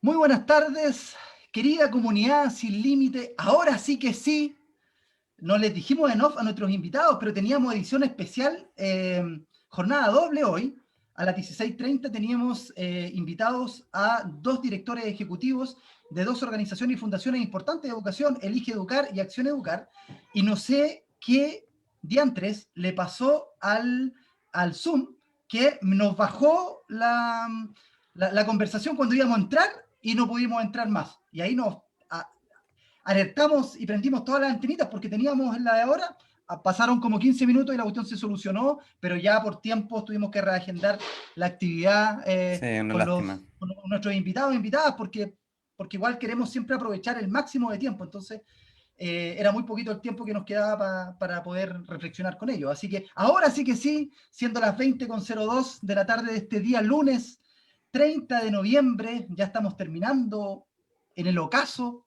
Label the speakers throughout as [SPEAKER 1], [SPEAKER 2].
[SPEAKER 1] Muy buenas tardes, querida comunidad sin límite. Ahora sí que sí, no les dijimos en off a nuestros invitados, pero teníamos edición especial, jornada doble hoy. A las 16:30 teníamos invitados a dos directores ejecutivos de dos organizaciones y fundaciones importantes de educación, Elige Educar y Acción Educar. Y no sé qué diantres le pasó al Zoom, que nos bajó la conversación cuando íbamos a entrar y no pudimos entrar más. Y ahí nos alertamos y prendimos todas las antenitas porque teníamos en la de ahora, pasaron como 15 minutos y la cuestión se solucionó, pero ya por tiempo tuvimos que reagendar la actividad
[SPEAKER 2] Sí, una
[SPEAKER 1] con,
[SPEAKER 2] lástima.
[SPEAKER 1] con nuestros invitados e invitadas porque igual queremos siempre aprovechar el máximo de tiempo, entonces era muy poquito el tiempo que nos quedaba para poder reflexionar con ellos. Así que ahora sí que sí, siendo las 20:02 de la tarde de este día lunes 30 de noviembre, ya estamos terminando en el ocaso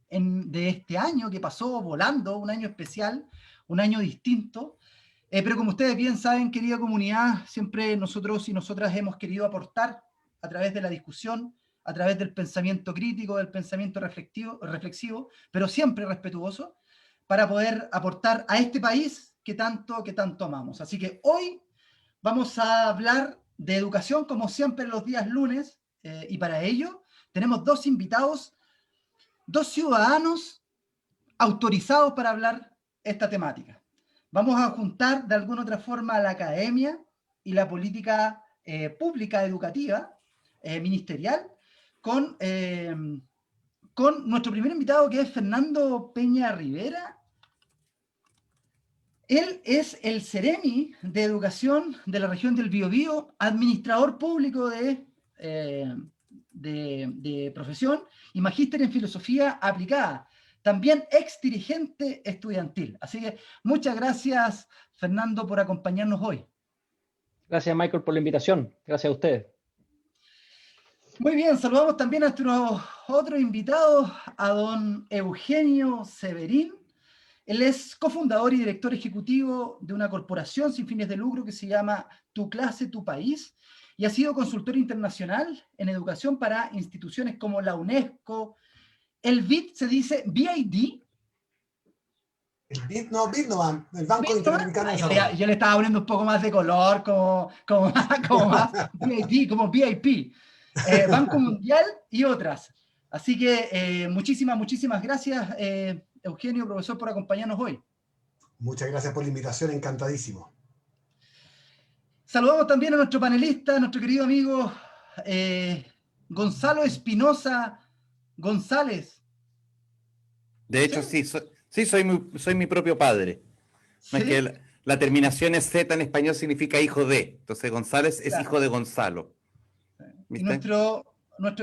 [SPEAKER 1] de este año que pasó volando, un año especial, un año distinto. Pero como ustedes bien saben, querida comunidad, siempre nosotros y nosotras hemos querido aportar a través de la discusión, a través del pensamiento crítico, del pensamiento reflexivo, pero siempre respetuoso, para poder aportar a este país que tanto amamos. Así que hoy vamos a hablar de educación, como siempre los días lunes, y para ello tenemos dos invitados, dos ciudadanos autorizados para hablar esta temática. Vamos a juntar de alguna otra forma a la academia y la política pública educativa, ministerial, con, eh, con nuestro primer invitado, que es Fernando Peña Rivera. Él es el Ceremi de Educación de la región del Biobío, administrador público de profesión y magíster en filosofía aplicada. También ex dirigente estudiantil. Así que muchas gracias, Fernando, por acompañarnos hoy.
[SPEAKER 3] Gracias, Michael, por la invitación. Gracias a ustedes.
[SPEAKER 1] Muy bien, saludamos también a nuestro otro invitado, a don Eugenio Severín. Él es cofundador y director ejecutivo de una corporación sin fines de lucro que se llama Tu Clase, Tu País, y ha sido consultor internacional en educación para instituciones como la UNESCO. El BID se dice BID.
[SPEAKER 4] El BID no, el Banco Interamericano de Desarrollo.
[SPEAKER 1] Yo le estaba poniendo un poco más de color, como más BID, como VIP. Banco Mundial y otras. Así que muchísimas gracias, Eugenio, profesor, por acompañarnos hoy.
[SPEAKER 4] Muchas gracias por la invitación, encantadísimo.
[SPEAKER 1] Saludamos también a nuestro panelista, nuestro querido amigo Gonzalo Espinosa González.
[SPEAKER 2] De hecho, sí, soy mi propio padre. No es
[SPEAKER 1] ¿Sí?
[SPEAKER 2] que la terminación es Z en español significa hijo de. Entonces González es
[SPEAKER 1] Claro.
[SPEAKER 2] hijo de Gonzalo. ¿Viste?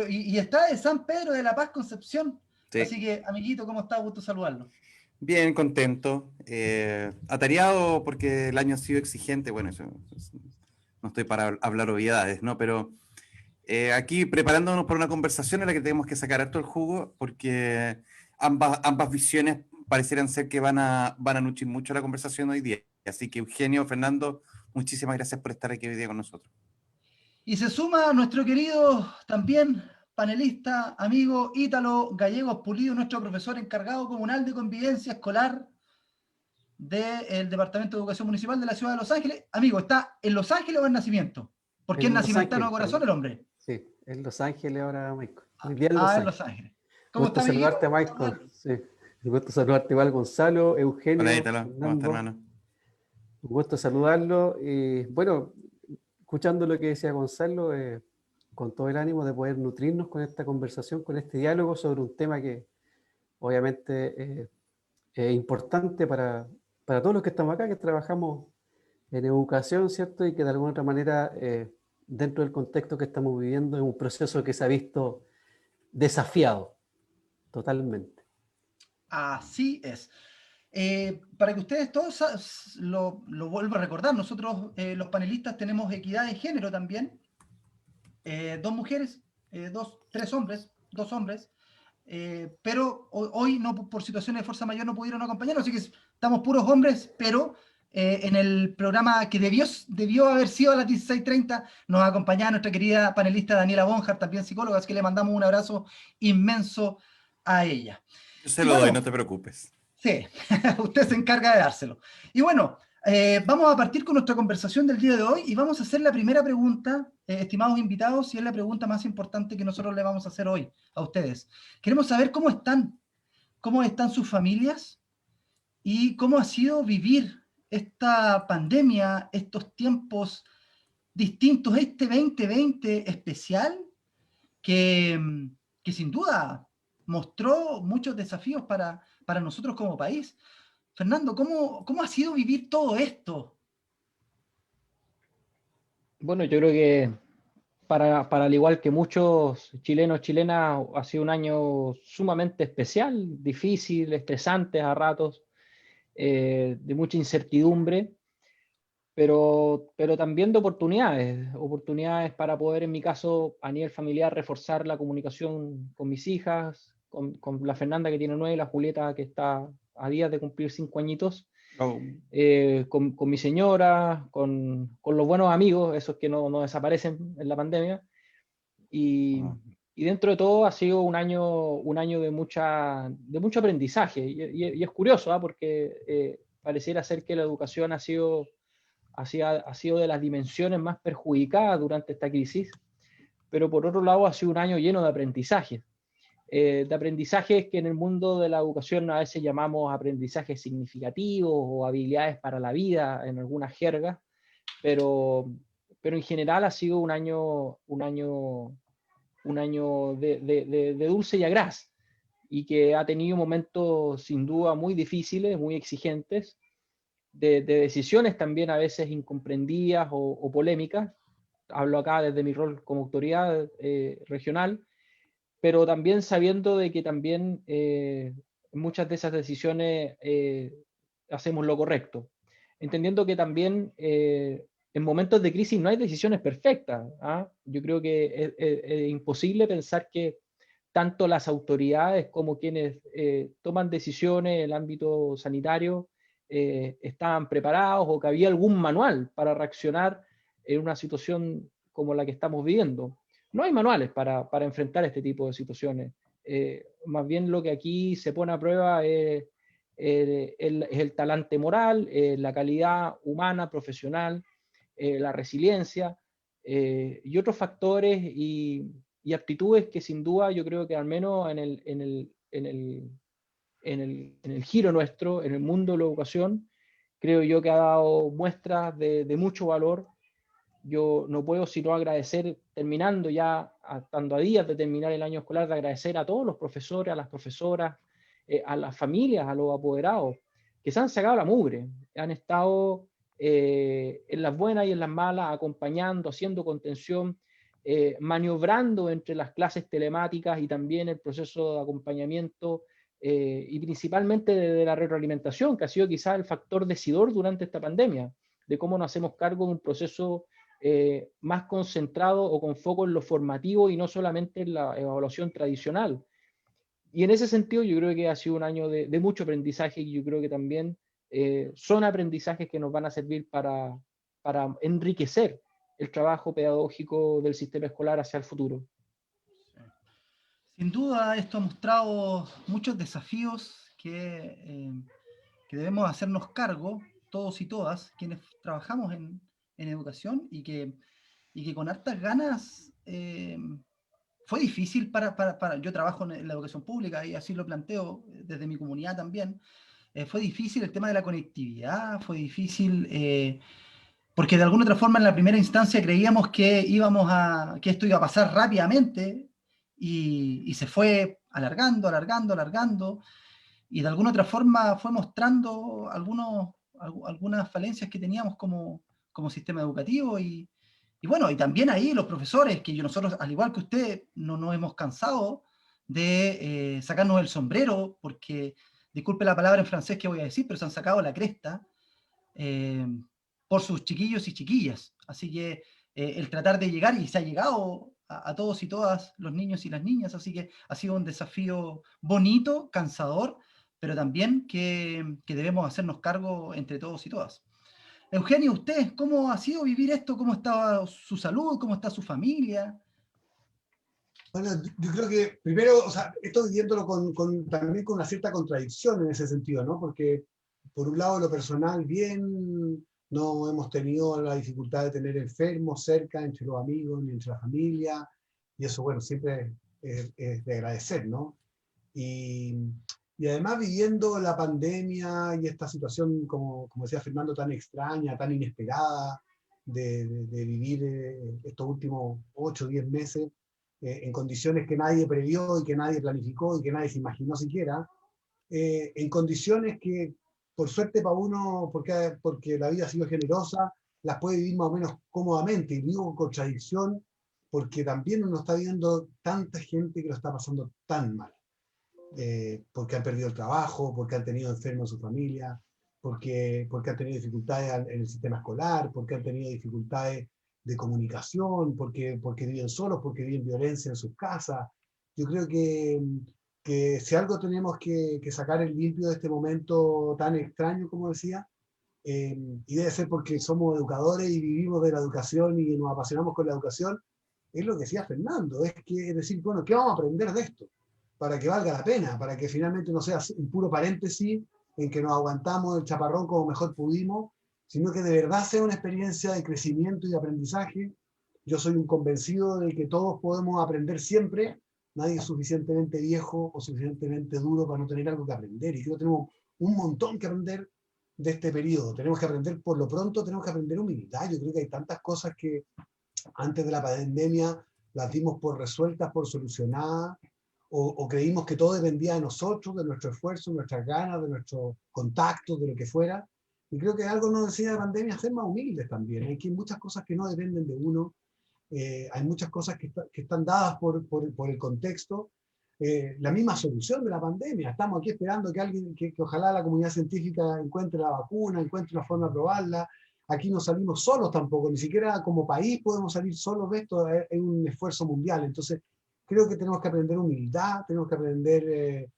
[SPEAKER 1] Y está de San Pedro de la Paz, Concepción.
[SPEAKER 2] Sí.
[SPEAKER 1] Así que, amiguito, ¿cómo está? Gusto saludarlo.
[SPEAKER 2] Bien, contento. Atareado porque el año ha sido exigente. Bueno, no estoy para hablar obviedades, ¿no? Pero aquí preparándonos para una conversación en la que tenemos que sacar harto el jugo porque ambas visiones parecieran ser que van a nutrir mucho la conversación hoy día. Así que Eugenio, Fernando, muchísimas gracias por estar aquí hoy día con nosotros.
[SPEAKER 1] Y se suma nuestro querido también panelista, amigo Ítalo Gallegos Pulido, nuestro profesor encargado comunal de convivencia escolar del Departamento de Educación Municipal de la Ciudad de Los Ángeles. Amigo, ¿está en Los Ángeles o en Nacimiento? Porque es nacimentano de corazón el hombre.
[SPEAKER 5] Sí, en Los Ángeles ahora, Michael. Muy bien, Los
[SPEAKER 1] en
[SPEAKER 5] Ángeles.
[SPEAKER 1] Los Ángeles. ¿Cómo
[SPEAKER 5] Gusto
[SPEAKER 1] está, amiguito?
[SPEAKER 5] saludarte, Michael. Sí. Un gusto saludarte igual, Gonzalo, Eugenio,
[SPEAKER 2] Hola, Ítalo. ¿Cómo
[SPEAKER 5] Fernando.
[SPEAKER 2] estás, hermano?
[SPEAKER 5] Un gusto saludarlo. Y bueno, escuchando lo que decía Gonzalo, con todo el ánimo de poder nutrirnos con esta conversación, con este diálogo sobre un tema que obviamente es importante para todos los que estamos acá, que trabajamos en educación, ¿cierto? Y que de alguna otra manera, dentro del contexto que estamos viviendo, es un proceso que se ha visto desafiado totalmente.
[SPEAKER 1] Así es. Para que ustedes todos lo vuelvo a recordar, nosotros los panelistas tenemos equidad de género también. Dos mujeres, tres hombres, dos hombres, pero hoy no, por situaciones de fuerza mayor no pudieron acompañarnos, así que estamos puros hombres, pero en el programa que debió haber sido a las 16:30, nos acompañaba nuestra querida panelista Daniela Bonhart, también psicóloga, así que le mandamos un abrazo inmenso a ella.
[SPEAKER 2] Yo se
[SPEAKER 1] Y
[SPEAKER 2] lo doy,
[SPEAKER 1] bueno,
[SPEAKER 2] no te preocupes.
[SPEAKER 1] sí, usted se encarga de dárselo. Y bueno, vamos a partir con nuestra conversación del día de hoy y vamos a hacer la primera pregunta, estimados invitados, y es la pregunta más importante que nosotros le vamos a hacer hoy a ustedes. Queremos saber cómo están sus familias y cómo ha sido vivir esta pandemia, estos tiempos distintos, este 2020 especial que sin duda mostró muchos desafíos para nosotros como país. Fernando, ¿cómo ha sido vivir todo esto?
[SPEAKER 3] Bueno, yo creo que para al igual que muchos chilenos, chilenas, ha sido un año sumamente especial, difícil, estresante a ratos, de mucha incertidumbre, pero también de oportunidades para poder, en mi caso, a nivel familiar, reforzar la comunicación con mis hijas, con la Fernanda que tiene 9 y la Julieta que está a días de cumplir 5 añitos,
[SPEAKER 2] Oh,
[SPEAKER 3] con mi señora, con los buenos amigos, esos que no desaparecen en la pandemia. Y,
[SPEAKER 2] oh.
[SPEAKER 3] y dentro de todo ha sido un año de mucho aprendizaje. Y es curioso, ¿ah? Porque pareciera ser que la educación ha sido de las dimensiones más perjudicadas durante esta crisis, pero por otro lado ha sido un año lleno de aprendizaje. De aprendizajes que en el mundo de la educación a veces llamamos aprendizajes significativos o habilidades para la vida en algunas jergas, pero en general ha sido un año de dulce y agraz, y que ha tenido momentos sin duda muy difíciles, muy exigentes, de decisiones también a veces incomprendidas o polémicas. Hablo acá desde mi rol como autoridad regional, pero también sabiendo de que también muchas de esas decisiones hacemos lo correcto, entendiendo que también en momentos de crisis no hay decisiones perfectas. ¿Ah? Yo creo que es imposible pensar que tanto las autoridades como quienes toman decisiones en el ámbito sanitario estaban preparados o que había algún manual para reaccionar en una situación como la que estamos viviendo. No hay manuales para enfrentar este tipo de situaciones. Más bien lo que aquí se pone a prueba es el talante moral, la calidad humana, profesional, la resiliencia y otros factores y aptitudes que sin duda yo creo que al menos en el giro nuestro, en el mundo de la educación, creo yo que ha dado muestras de mucho valor. Yo no puedo sino agradecer, terminando ya, estando a días de terminar el año escolar, de agradecer a todos los profesores, a las profesoras, a las familias, a los apoderados, que se han sacado la mugre, han estado en las buenas y en las malas, acompañando, haciendo contención, maniobrando entre las clases telemáticas y también el proceso de acompañamiento y principalmente de la retroalimentación, que ha sido quizás el factor decidor durante esta pandemia, de cómo nos hacemos cargo de un proceso más concentrado o con foco en lo formativo y no solamente en la evaluación tradicional. Y en ese sentido yo creo que ha sido un año de mucho aprendizaje y yo creo que también son aprendizajes que nos van a servir para enriquecer el trabajo pedagógico del sistema escolar hacia el futuro.
[SPEAKER 1] Sin duda, esto ha mostrado muchos desafíos que debemos hacernos cargo, todos y todas, quienes trabajamos en educación y que con hartas ganas fue difícil yo trabajo en la educación pública y así lo planteo desde mi comunidad también. Fue difícil el tema de la conectividad, fue difícil porque de alguna otra forma en la primera instancia creíamos que que esto iba a pasar rápidamente y se fue alargando, alargando, alargando, y de alguna otra forma fue mostrando algunas falencias que teníamos como sistema educativo y bueno, y también ahí los profesores, que nosotros, al igual que usted, no nos hemos cansado de sacarnos el sombrero, porque, disculpe la palabra en francés que voy a decir, pero se han sacado la cresta eh, por sus chiquillos y chiquillas. Así que el tratar de llegar, y se ha llegado a todos y todas los niños y las niñas, así que ha sido un desafío bonito, cansador, pero también que debemos hacernos cargo entre todos y todas. Eugenio, ¿usted cómo ha sido vivir esto? ¿Cómo está su salud? ¿Cómo está su familia?
[SPEAKER 4] Bueno, yo creo que primero, o sea, estoy viviéndolo también con una cierta contradicción en ese sentido, ¿no? Porque por un lado, lo personal, bien, no hemos tenido la dificultad de tener enfermos cerca, entre los amigos, ni entre la familia, y eso, bueno, siempre es de agradecer, ¿no? Y, y además viviendo la pandemia y esta situación, como decía Fernando, tan extraña, tan inesperada, de vivir estos últimos 8 o 10 meses en condiciones que nadie previó y que nadie planificó y que nadie se imaginó siquiera, en condiciones que, por suerte para uno, porque la vida ha sido generosa, las puede vivir más o menos cómodamente, y vivo con contradicción, porque también uno está viendo tanta gente que lo está pasando tan mal, porque han perdido el trabajo, porque han tenido enfermos en su familia, porque han tenido dificultades en el sistema escolar, porque han tenido dificultades de comunicación, porque viven solos, porque viven violencia en sus casas. Yo creo que si algo tenemos que sacar el limpio de este momento tan extraño, como decía, y debe ser porque somos educadores y vivimos de la educación y nos apasionamos con la educación, es lo que decía Fernando, es decir, bueno, ¿qué vamos a aprender de esto? Para que valga la pena, para que finalmente no sea un puro paréntesis en que nos aguantamos el chaparrón como mejor pudimos, sino que de verdad sea una experiencia de crecimiento y de aprendizaje. Yo soy un convencido de que todos podemos aprender siempre, nadie es suficientemente viejo o suficientemente duro para no tener algo que aprender, y creo que tenemos un montón que aprender de este periodo. Tenemos que aprender, por lo pronto, tenemos que aprender humildad. Yo creo que hay tantas cosas que antes de la pandemia las dimos por resueltas, por solucionadas, o creímos que todo dependía de nosotros, de nuestro esfuerzo, de nuestras ganas, de nuestros contactos, de lo que fuera. Y creo que algo nos decía la pandemia, ser más humildes también. Hay que muchas cosas que no dependen de uno, hay muchas cosas que están dadas por el contexto. La misma solución de la pandemia. Estamos aquí esperando que alguien, que ojalá la comunidad científica encuentre la vacuna, encuentre una forma de probarla. Aquí no salimos solos tampoco, ni siquiera como país podemos salir solos de esto, es un esfuerzo mundial. Entonces, creo que tenemos que aprender humildad, tenemos que aprender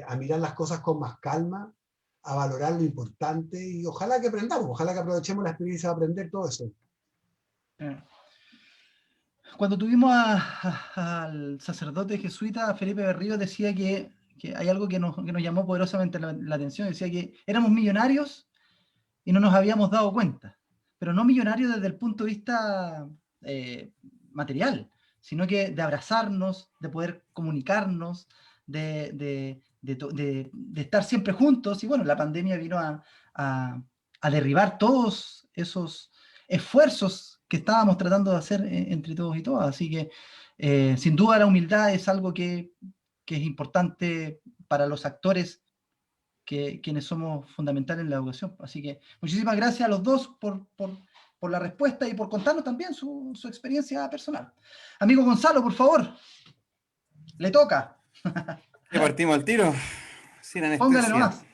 [SPEAKER 4] a mirar las cosas con más calma, a valorar lo importante, y ojalá que aprendamos, ojalá que aprovechemos la experiencia de aprender todo eso.
[SPEAKER 1] Cuando tuvimos al sacerdote jesuita Felipe Berrío, decía que hay algo que nos llamó poderosamente la atención. Decía que éramos millonarios y no nos habíamos dado cuenta, pero no millonarios desde el punto de vista material, sino que de abrazarnos, de poder comunicarnos, de estar siempre juntos. Y bueno, la pandemia vino a derribar todos esos esfuerzos que estábamos tratando de hacer entre todos y todas. Así que sin duda la humildad es algo que es importante para los actores quienes somos fundamentales en la educación. Así que muchísimas gracias a los dos por la respuesta y por contarnos también su experiencia personal. Amigo Gonzalo, por favor, le toca.
[SPEAKER 2] Ya partimos al tiro, sin
[SPEAKER 1] Póngale
[SPEAKER 2] anestesia.
[SPEAKER 1] nomás.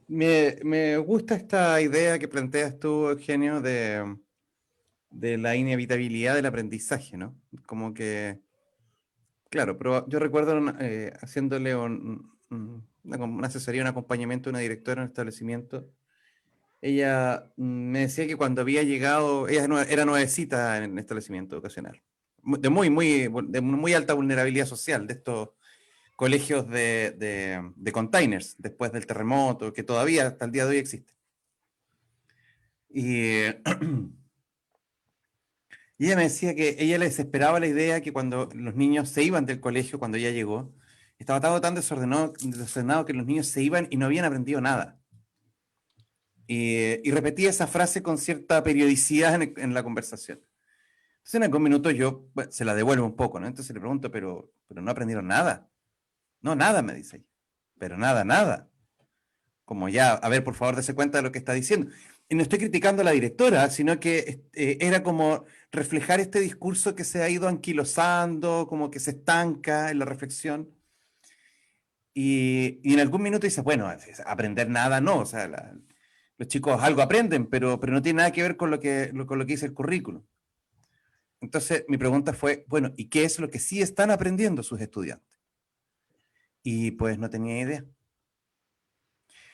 [SPEAKER 2] Me gusta esta idea que planteas tú, Eugenio, de la inevitabilidad del aprendizaje, ¿no? Como que, claro, pero yo recuerdo haciéndole una asesoría, un acompañamiento a una directora en un establecimiento. Ella me decía que cuando había llegado, ella era nuevecita en el establecimiento educacional, de muy alta vulnerabilidad social, de estos colegios de containers después del terremoto, que todavía hasta el día de hoy existe. Y, y ella me decía que ella le desesperaba la idea que cuando los niños se iban del colegio, cuando ella llegó, estaba todo tan desordenado que los niños se iban y no habían aprendido nada. Y repetía esa frase con cierta periodicidad en la conversación. Entonces en algún minuto yo se la devuelvo un poco, ¿no? Entonces le pregunto, pero no aprendieron nada. No, nada, me dice ella. Pero nada, nada. Como ya, a ver, por favor, dése cuenta de lo que está diciendo. Y no estoy criticando a la directora, sino que era como reflejar este discurso que se ha ido anquilosando, como que se estanca en la reflexión. Y en algún minuto dice, bueno, aprender nada no, o sea, los chicos algo aprenden, pero no tiene nada que ver con lo que dice el currículum. Entonces, mi pregunta fue, bueno, ¿y qué es lo que sí están aprendiendo sus estudiantes? Y pues no tenía idea.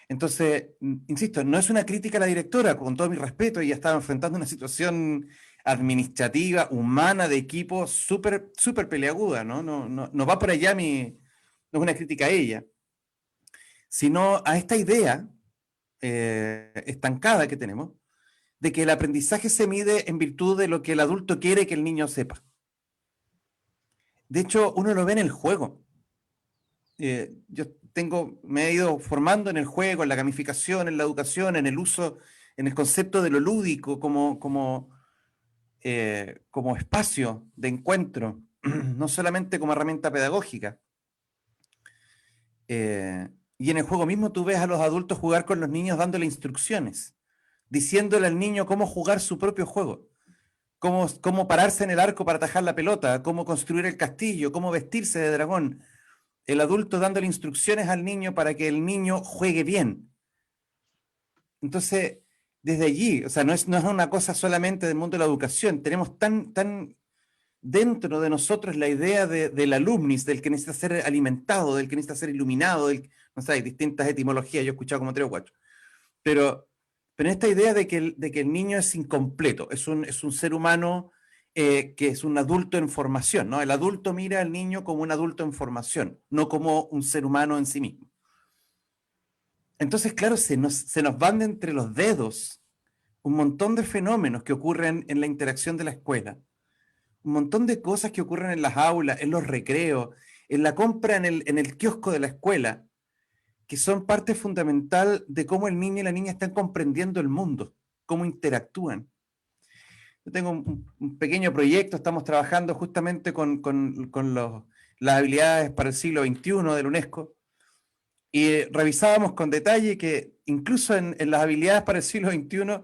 [SPEAKER 2] Entonces, insisto, no es una crítica a la directora, con todo mi respeto, ella estaba enfrentando una situación administrativa, humana, de equipo súper, súper peleaguda, ¿no? No va por allá no es una crítica a ella, sino a esta idea estancada que tenemos de que el aprendizaje se mide en virtud de lo que el adulto quiere que el niño sepa. De hecho, uno lo ve en el juego. Yo me he ido formando en el juego, en la gamificación, en la educación, en el uso, en el concepto de lo lúdico como espacio de encuentro, no solamente como herramienta pedagógica. Y en el juego mismo tú ves a los adultos jugar con los niños dándole instrucciones, diciéndole al niño cómo jugar su propio juego, cómo pararse en el arco para atajar la pelota, cómo construir el castillo, cómo vestirse de dragón. El adulto dándole instrucciones al niño para que el niño juegue bien. Entonces, desde allí, o sea, no es una cosa solamente del mundo de la educación, tenemos tan dentro de nosotros la idea del alumnis, del que necesita ser alimentado, del que necesita ser iluminado, no sé, hay distintas etimologías, yo he escuchado como 3 o 4, pero en esta idea de que el niño es incompleto, es un ser humano que es un adulto en formación, ¿no? El adulto mira al niño como un adulto en formación, no como un ser humano en sí mismo. Entonces, claro, se nos van de entre los dedos un montón de fenómenos que ocurren en la interacción de la escuela, un montón de cosas que ocurren en las aulas, en los recreos, en la compra en el kiosco de la escuela, que son parte fundamental de cómo el niño y la niña están comprendiendo el mundo, cómo interactúan. Yo tengo un pequeño proyecto, estamos trabajando justamente con las habilidades para el siglo XXI de la UNESCO, y revisábamos con detalle que incluso en las habilidades para el siglo XXI,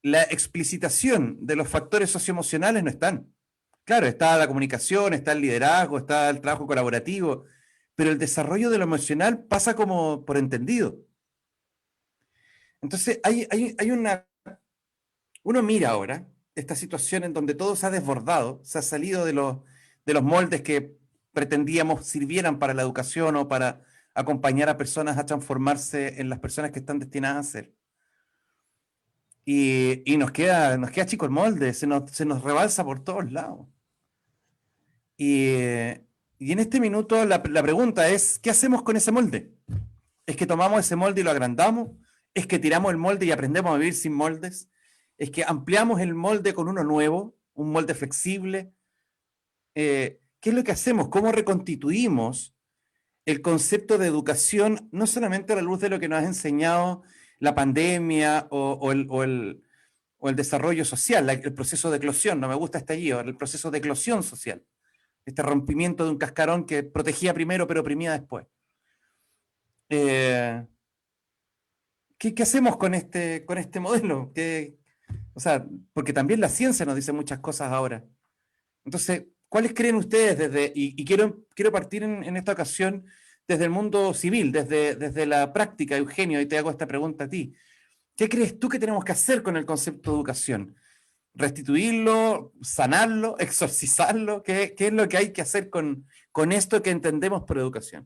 [SPEAKER 2] la explicitación de los factores socioemocionales no están. Claro, está la comunicación, está el liderazgo, está el trabajo colaborativo, pero el desarrollo de lo emocional pasa como por entendido. Entonces, uno mira ahora esta situación en donde todo se ha desbordado, se ha salido de los moldes que pretendíamos sirvieran para la educación o para acompañar a personas a transformarse en las personas que están destinadas a ser. Y nos queda chico el molde, se nos rebalsa por todos lados. Y en este minuto la pregunta es, ¿qué hacemos con ese molde? ¿Es que tomamos ese molde y lo agrandamos? ¿Es que tiramos el molde y aprendemos a vivir sin moldes? ¿Es que ampliamos el molde con uno nuevo, un molde flexible? ¿Qué es lo que hacemos? ¿Cómo reconstituimos el concepto de educación, no solamente a la luz de lo que nos ha enseñado la pandemia o el desarrollo social, el proceso de eclosión? No me gusta este allí, el proceso de eclosión social. Este rompimiento de un cascarón que protegía primero pero oprimía después. ¿Qué hacemos con este modelo? O sea, porque también la ciencia nos dice muchas cosas ahora. Entonces, ¿cuáles creen ustedes y quiero partir en esta ocasión desde el mundo civil, desde la práctica, Eugenio, y te hago esta pregunta a ti. ¿Qué crees tú que tenemos que hacer con el concepto de educación? ¿Restituirlo, sanarlo, exorcizarlo? ¿Qué es lo que hay que hacer con esto que entendemos por educación?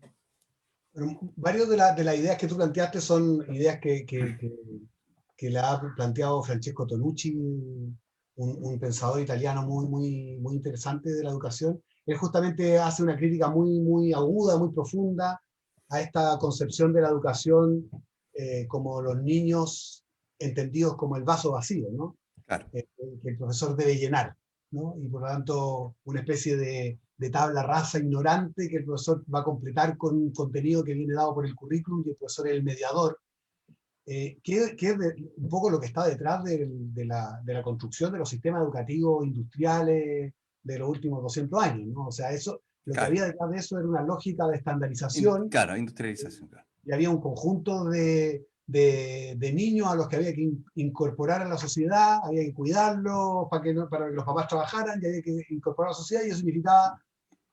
[SPEAKER 4] Pero varios de las ideas que tú planteaste son ideas que la ha planteado Francesco Tonucci, un pensador italiano muy interesante de la educación. Él justamente hace una crítica muy aguda, muy profunda a esta concepción de la educación como los niños entendidos como el vaso vacío, ¿no?
[SPEAKER 2] Claro.
[SPEAKER 4] Que el profesor debe llenar, ¿no? Y por lo tanto una especie de tabla rasa ignorante que el profesor va a completar con un contenido que viene dado por el currículum y el profesor es el mediador, que es un poco lo que está detrás de la construcción de los sistemas educativos industriales de los últimos 200 años, ¿no? O sea, lo que había detrás de eso era una lógica de estandarización.
[SPEAKER 2] Claro, industrialización. Claro.
[SPEAKER 4] Y había un conjunto de niños a los que había que incorporar a la sociedad, había que cuidarlos para que los papás trabajaran, y había que incorporar a la sociedad, y eso significaba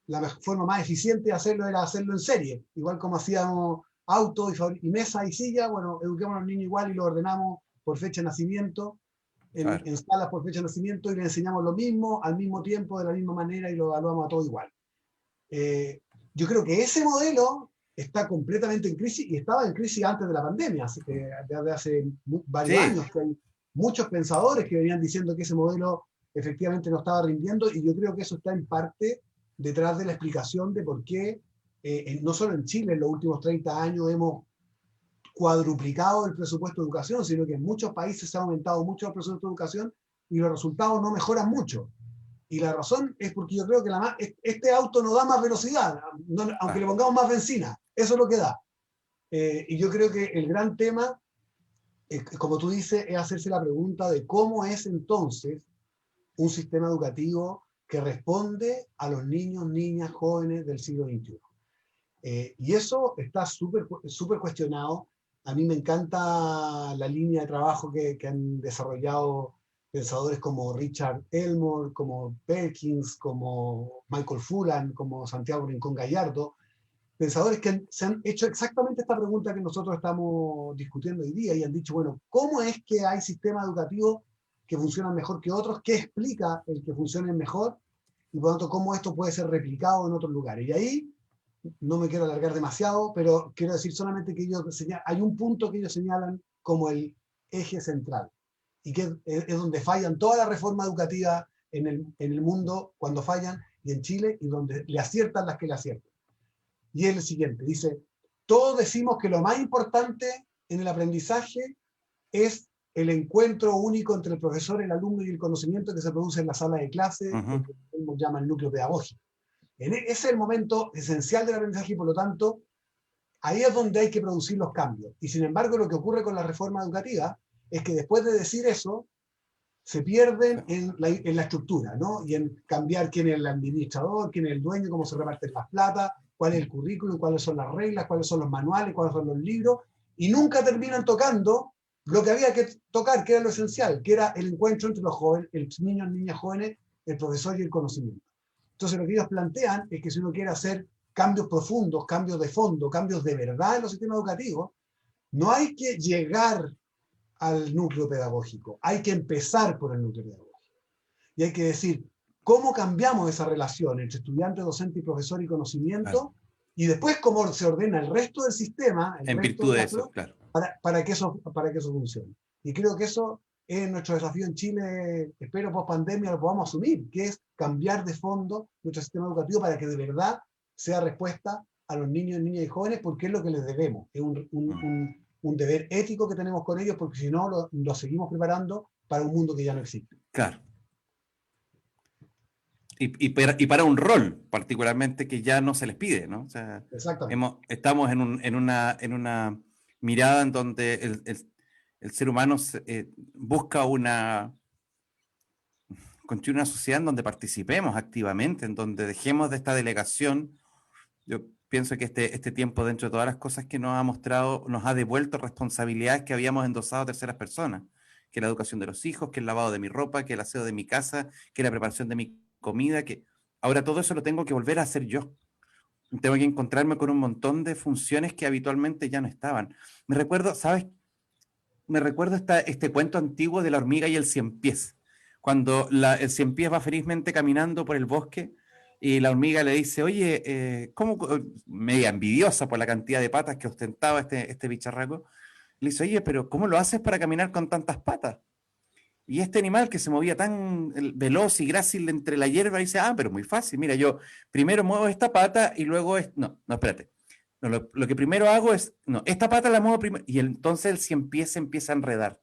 [SPEAKER 4] la forma más eficiente de hacerlo era hacerlo en serie, igual como hacíamos autos y mesas y sillas. Bueno, eduquemos a los niños igual y los ordenamos por fecha de nacimiento, en salas por fecha de nacimiento, y les enseñamos lo mismo, al mismo tiempo, de la misma manera, y lo evaluamos a todo igual. Yo creo que ese modelo está completamente en crisis y estaba en crisis antes de la pandemia, así que desde hace varios
[SPEAKER 2] Sí.
[SPEAKER 4] años, que hay muchos pensadores que venían diciendo que ese modelo efectivamente no estaba rindiendo, y yo creo que eso está en parte detrás de la explicación de por qué, no solo en Chile en los últimos 30 años hemos cuadruplicado el presupuesto de educación, sino que en muchos países se ha aumentado mucho el presupuesto de educación y los resultados no mejoran mucho. Y la razón es porque yo creo que este auto no da más velocidad, aunque le pongamos más benzina, eso es lo que da. Y yo creo que el gran tema, como tú dices, es hacerse la pregunta de cómo es entonces un sistema educativo que responde a los niños, niñas, jóvenes del siglo XXI. Y eso está súper cuestionado. A mí me encanta la línea de trabajo que han desarrollado pensadores como Richard Elmore, como Perkins, como Michael Fullan, como Santiago Rincón Gallardo, pensadores que se han hecho exactamente esta pregunta que nosotros estamos discutiendo hoy día y han dicho, bueno, ¿cómo es que hay sistemas educativos que funcionan mejor que otros? ¿Qué explica el que funcionen mejor? Y por lo tanto, ¿cómo esto puede ser replicado en otros lugares? Y ahí no me quiero alargar demasiado, pero quiero decir solamente que hay un punto que ellos señalan como el eje central, y que es donde fallan todas las reformas educativas en el mundo, cuando fallan, y en Chile, y donde le aciertan las que le aciertan. Y es el siguiente, dice, todos decimos que lo más importante en el aprendizaje es el encuentro único entre el profesor, el alumno y el conocimiento que se produce en la sala de clase, lo que él llama el núcleo pedagógico. Ese es el momento esencial del aprendizaje y por lo tanto ahí es donde hay que producir los cambios. Y sin embargo lo que ocurre con la reforma educativa es que después de decir eso se pierden en la estructura, ¿no? Y en cambiar quién es el administrador, quién es el dueño, cómo se reparten las plata, cuál es el currículum, cuáles son las reglas, cuáles son los manuales, cuáles son los libros, y nunca terminan tocando lo que había que tocar, que era lo esencial, que era el encuentro entre los jóvenes, los niños, niñas jóvenes, el profesor y el conocimiento. Entonces lo que ellos plantean es que si uno quiere hacer cambios profundos, cambios de fondo, cambios de verdad en los sistemas educativos, no hay que llegar al núcleo pedagógico, hay que empezar por el núcleo pedagógico. Y hay que decir, ¿cómo cambiamos esa relación entre estudiante, docente y profesor y conocimiento? Claro. Y después cómo se ordena el resto del sistema,
[SPEAKER 2] en virtud de eso, claro.
[SPEAKER 4] para que eso funcione. Y creo que eso es nuestro desafío en Chile, espero post pandemia lo podamos asumir, que es cambiar de fondo nuestro sistema educativo para que de verdad sea respuesta a los niños, niñas y jóvenes, porque es lo que les debemos. Es un deber ético que tenemos con ellos, porque si no lo seguimos preparando para un mundo que ya no existe.
[SPEAKER 2] Claro. Y para un rol, particularmente, que ya no se les pide, ¿no? O sea, estamos en una mirada en donde el ser humano busca construir una sociedad en donde participemos activamente, en donde dejemos de esta delegación. Yo pienso que este tiempo, dentro de todas las cosas que nos ha mostrado, nos ha devuelto responsabilidades que habíamos endosado a terceras personas, que la educación de los hijos, que el lavado de mi ropa, que el aseo de mi casa, que la preparación de mi comida, que ahora todo eso lo tengo que volver a hacer yo. Tengo que encontrarme con un montón de funciones que habitualmente ya no estaban. Me recuerdo, ¿sabes? Este cuento antiguo de la hormiga y el ciempiés. Cuando el ciempiés va felizmente caminando por el bosque y la hormiga le dice, oye, ¿cómo? Media envidiosa por la cantidad de patas que ostentaba este bicharraco, le dice, oye, pero ¿cómo lo haces para caminar con tantas patas? Y este animal que se movía tan veloz y grácil entre la hierba dice, pero muy fácil, mira, yo primero muevo esta pata y luego no, espérate. No, lo que primero hago es, esta pata la muevo primero, y entonces el ciempiés se empieza a enredar.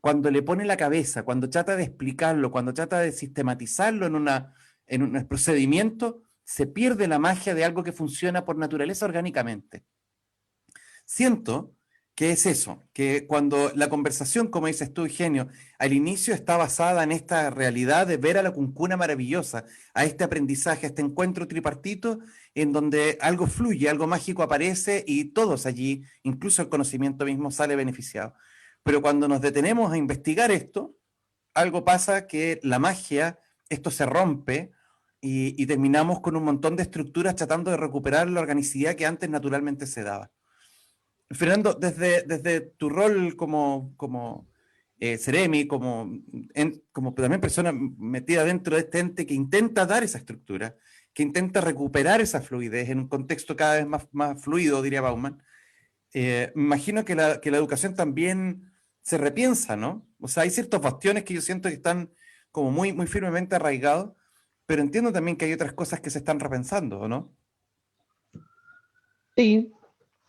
[SPEAKER 2] Cuando le pone la cabeza, cuando trata de explicarlo, cuando trata de sistematizarlo en un procedimiento, se pierde la magia de algo que funciona por naturaleza orgánicamente. Siento que es eso, que cuando la conversación, como dices tú, Eugenio, al inicio está basada en esta realidad de ver a la cuncuna maravillosa, a este aprendizaje, a este encuentro tripartito, en donde algo fluye, algo mágico aparece y todos allí, incluso el conocimiento mismo, sale beneficiado. Pero cuando nos detenemos a investigar esto, algo pasa que la magia, esto se rompe y terminamos con un montón de estructuras tratando de recuperar la organicidad que antes naturalmente se daba. Fernando, desde tu rol como Ceremi, como también persona metida dentro de este ente que intenta dar esa estructura, que intenta recuperar esa fluidez en un contexto cada vez más fluido, diría Bauman. Me imagino que la educación también se repiensa, ¿no? O sea, hay ciertos bastiones que yo siento que están como muy firmemente arraigados, pero entiendo también que hay otras cosas que se están repensando, ¿o no?
[SPEAKER 3] Sí,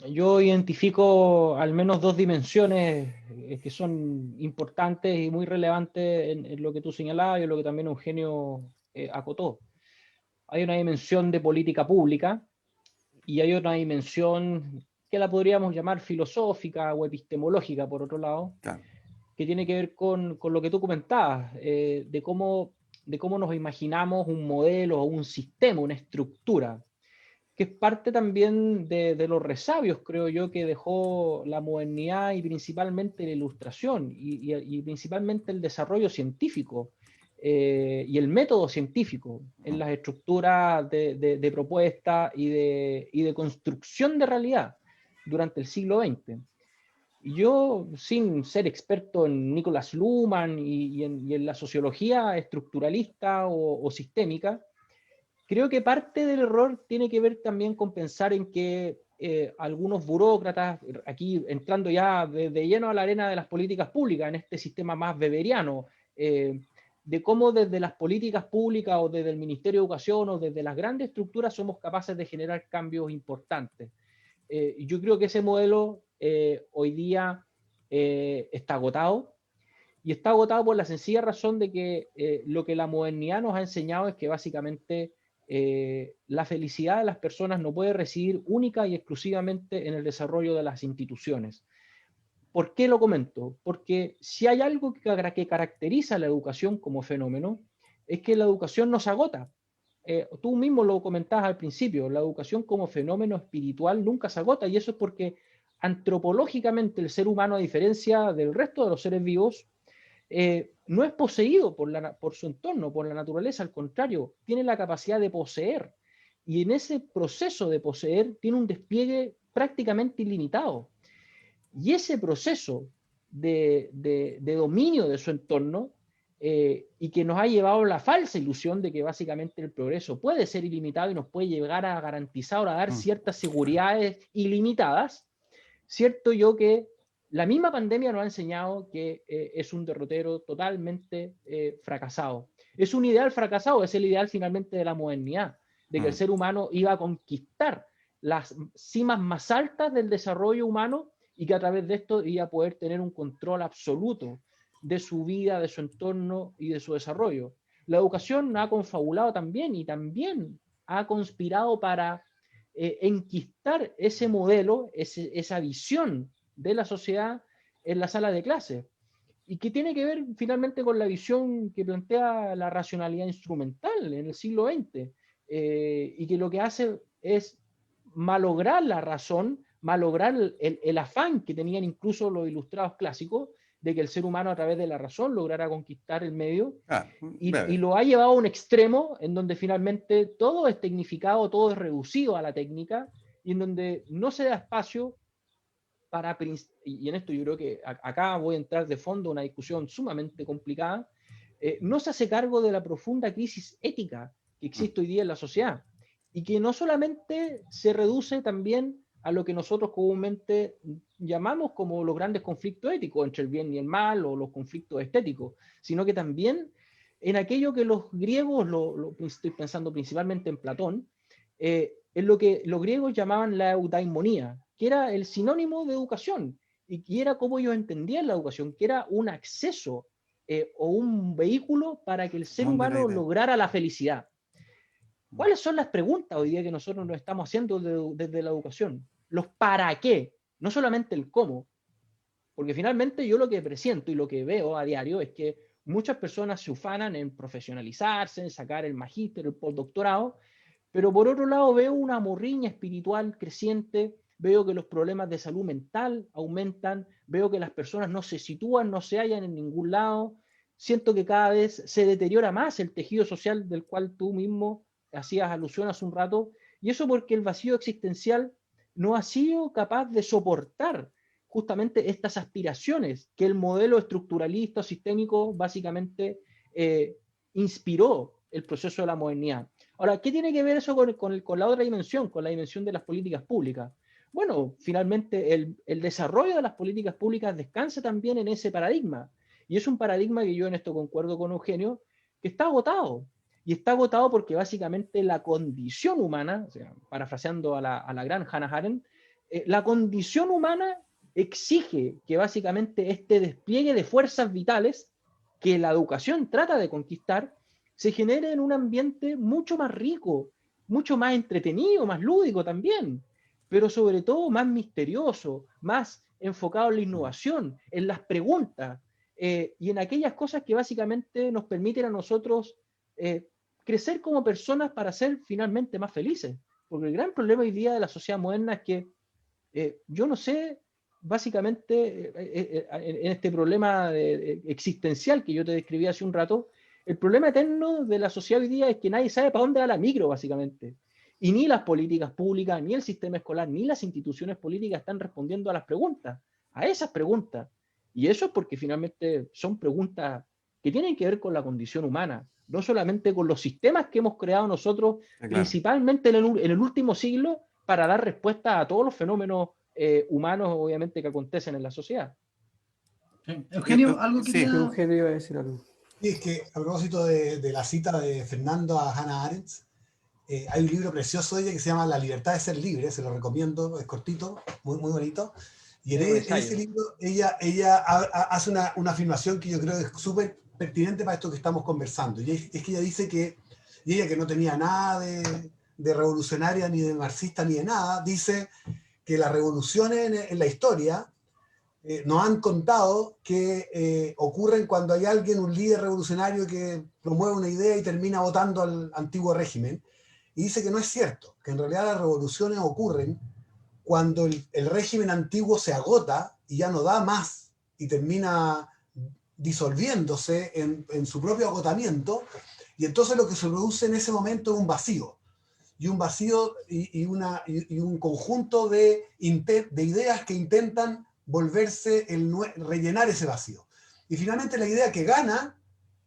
[SPEAKER 3] yo identifico al menos dos dimensiones que son importantes y muy relevantes en lo que tú señalabas y en lo que también Eugenio acotó. Hay una dimensión de política pública y hay otra dimensión que la podríamos llamar filosófica o epistemológica, por otro lado,
[SPEAKER 2] Claro.
[SPEAKER 3] que tiene que ver con lo que tú comentabas, de cómo nos imaginamos un modelo o un sistema, una estructura, que es parte también de los resabios, creo yo, que dejó la modernidad y principalmente la ilustración y principalmente el desarrollo científico y el método científico en las estructuras de propuesta y de construcción de realidad durante el siglo XX. Y yo, sin ser experto en Niklas Luhmann y en la sociología estructuralista o sistémica, creo que parte del error tiene que ver también con pensar en que algunos burócratas, aquí entrando ya de lleno a la arena de las políticas públicas, en este sistema más weberiano, de cómo desde las políticas públicas o desde el Ministerio de Educación o desde las grandes estructuras somos capaces de generar cambios importantes. Yo creo que ese modelo hoy día está agotado, y está agotado por la sencilla razón de que lo que la modernidad nos ha enseñado es que básicamente la felicidad de las personas no puede residir única y exclusivamente en el desarrollo de las instituciones. ¿Por qué lo comento? Porque si hay algo que caracteriza la educación como fenómeno, es que la educación nos agota. Tú mismo lo comentabas al principio, la educación como fenómeno espiritual nunca se agota, y eso es porque antropológicamente el ser humano, a diferencia del resto de los seres vivos, no es poseído por su entorno, por la naturaleza, al contrario, tiene la capacidad de poseer. Y en ese proceso de poseer tiene un despliegue prácticamente ilimitado. Y ese proceso de dominio de su entorno, y que nos ha llevado a la falsa ilusión de que básicamente el progreso puede ser ilimitado y nos puede llegar a garantizar o a dar ciertas seguridades ilimitadas, cierto yo que la misma pandemia nos ha enseñado que es un derrotero totalmente fracasado. Es un ideal fracasado, es el ideal finalmente de la modernidad, de que el ser humano iba a conquistar las cimas más altas del desarrollo humano y que a través de esto iba a poder tener un control absoluto de su vida, de su entorno y de su desarrollo. La educación ha confabulado también y también ha conspirado para enquistar ese modelo, esa visión de la sociedad en la sala de clase, y que tiene que ver finalmente con la visión que plantea la racionalidad instrumental en el siglo XX, y que lo que hace es malograr la razón, malograr el afán que tenían incluso los ilustrados clásicos de que el ser humano a través de la razón lograra conquistar el medio, y lo ha llevado a un extremo en donde finalmente todo es tecnificado, todo es reducido a la técnica, y en donde no se da espacio para, y en esto yo creo que acá voy a entrar de fondo a una discusión sumamente complicada, no se hace cargo de la profunda crisis ética que existe hoy día en la sociedad, y que no solamente se reduce también a lo que nosotros comúnmente llamamos como los grandes conflictos éticos entre el bien y el mal, o los conflictos estéticos, sino que también en aquello que los griegos, estoy pensando principalmente en Platón, en lo que los griegos llamaban la eudaimonía, que era el sinónimo de educación, y que era como ellos entendían la educación, que era un acceso o un vehículo para que el ser humano lograra la felicidad. ¿Cuáles son las preguntas hoy día que nosotros nos estamos haciendo desde la educación? Los para qué, no solamente el cómo. Porque finalmente yo lo que presiento y lo que veo a diario es que muchas personas se ufanan en profesionalizarse, en sacar el magíster, el postdoctorado, pero por otro lado veo una morriña espiritual creciente, veo que los problemas de salud mental aumentan, veo que las personas no se sitúan, no se hallan en ningún lado, siento que cada vez se deteriora más el tejido social del cual tú mismo hacías alusión hace un rato, y eso porque el vacío existencial no ha sido capaz de soportar justamente estas aspiraciones que el modelo estructuralista o sistémico básicamente inspiró el proceso de la modernidad. Ahora, ¿qué tiene que ver eso con la otra dimensión, con la dimensión de las políticas públicas? Bueno, finalmente el desarrollo de las políticas públicas descansa también en ese paradigma. Y es un paradigma que yo en esto concuerdo con Eugenio, que está agotado. Y está agotado porque básicamente la condición humana, o sea, parafraseando a la gran Hannah Arendt, la condición humana exige que básicamente este despliegue de fuerzas vitales que la educación trata de conquistar se genere en un ambiente mucho más rico, mucho más entretenido, más lúdico también, pero sobre todo más misterioso, más enfocado en la innovación, en las preguntas y en aquellas cosas que básicamente nos permiten a nosotros crecer como personas para ser finalmente más felices. Porque el gran problema hoy día de la sociedad moderna es que yo no sé, básicamente, en este problema existencial que yo te describí hace un rato, el problema eterno de la sociedad hoy día es que nadie sabe para dónde va la micro, básicamente. Y ni las políticas públicas, ni el sistema escolar, ni las instituciones políticas están respondiendo a las preguntas, a esas preguntas. Y eso es porque finalmente son preguntas que tienen que ver con la condición humana, no solamente con los sistemas que hemos creado nosotros,
[SPEAKER 2] Claro.
[SPEAKER 3] principalmente en el último siglo, para dar respuesta a todos los fenómenos humanos, obviamente, que acontecen en la sociedad.
[SPEAKER 1] Sí. Eugenio, algo
[SPEAKER 2] Sí.
[SPEAKER 1] quería...
[SPEAKER 5] Eugenio iba a decir algo.
[SPEAKER 4] Y es que a propósito de la cita de Fernando a Hannah Arendt, hay un libro precioso de ella que se llama La libertad de ser libre, se lo recomiendo, es cortito, muy, muy bonito. Y en ese libro ella hace una afirmación que yo creo que es súper pertinente para esto que estamos conversando. Y es que ella dice que, y ella que no tenía nada de revolucionaria, ni de marxista, ni de nada, dice que las revoluciones en la historia nos han contado que ocurren cuando hay alguien, un líder revolucionario que promueve una idea y termina votando al antiguo régimen. Y dice que no es cierto, que en realidad las revoluciones ocurren cuando el régimen antiguo se agota y ya no da más y termina disolviéndose en su propio agotamiento, y entonces lo que se produce en ese momento es un vacío. Y un vacío y un conjunto de ideas que intentan rellenar ese vacío. Y finalmente la idea que gana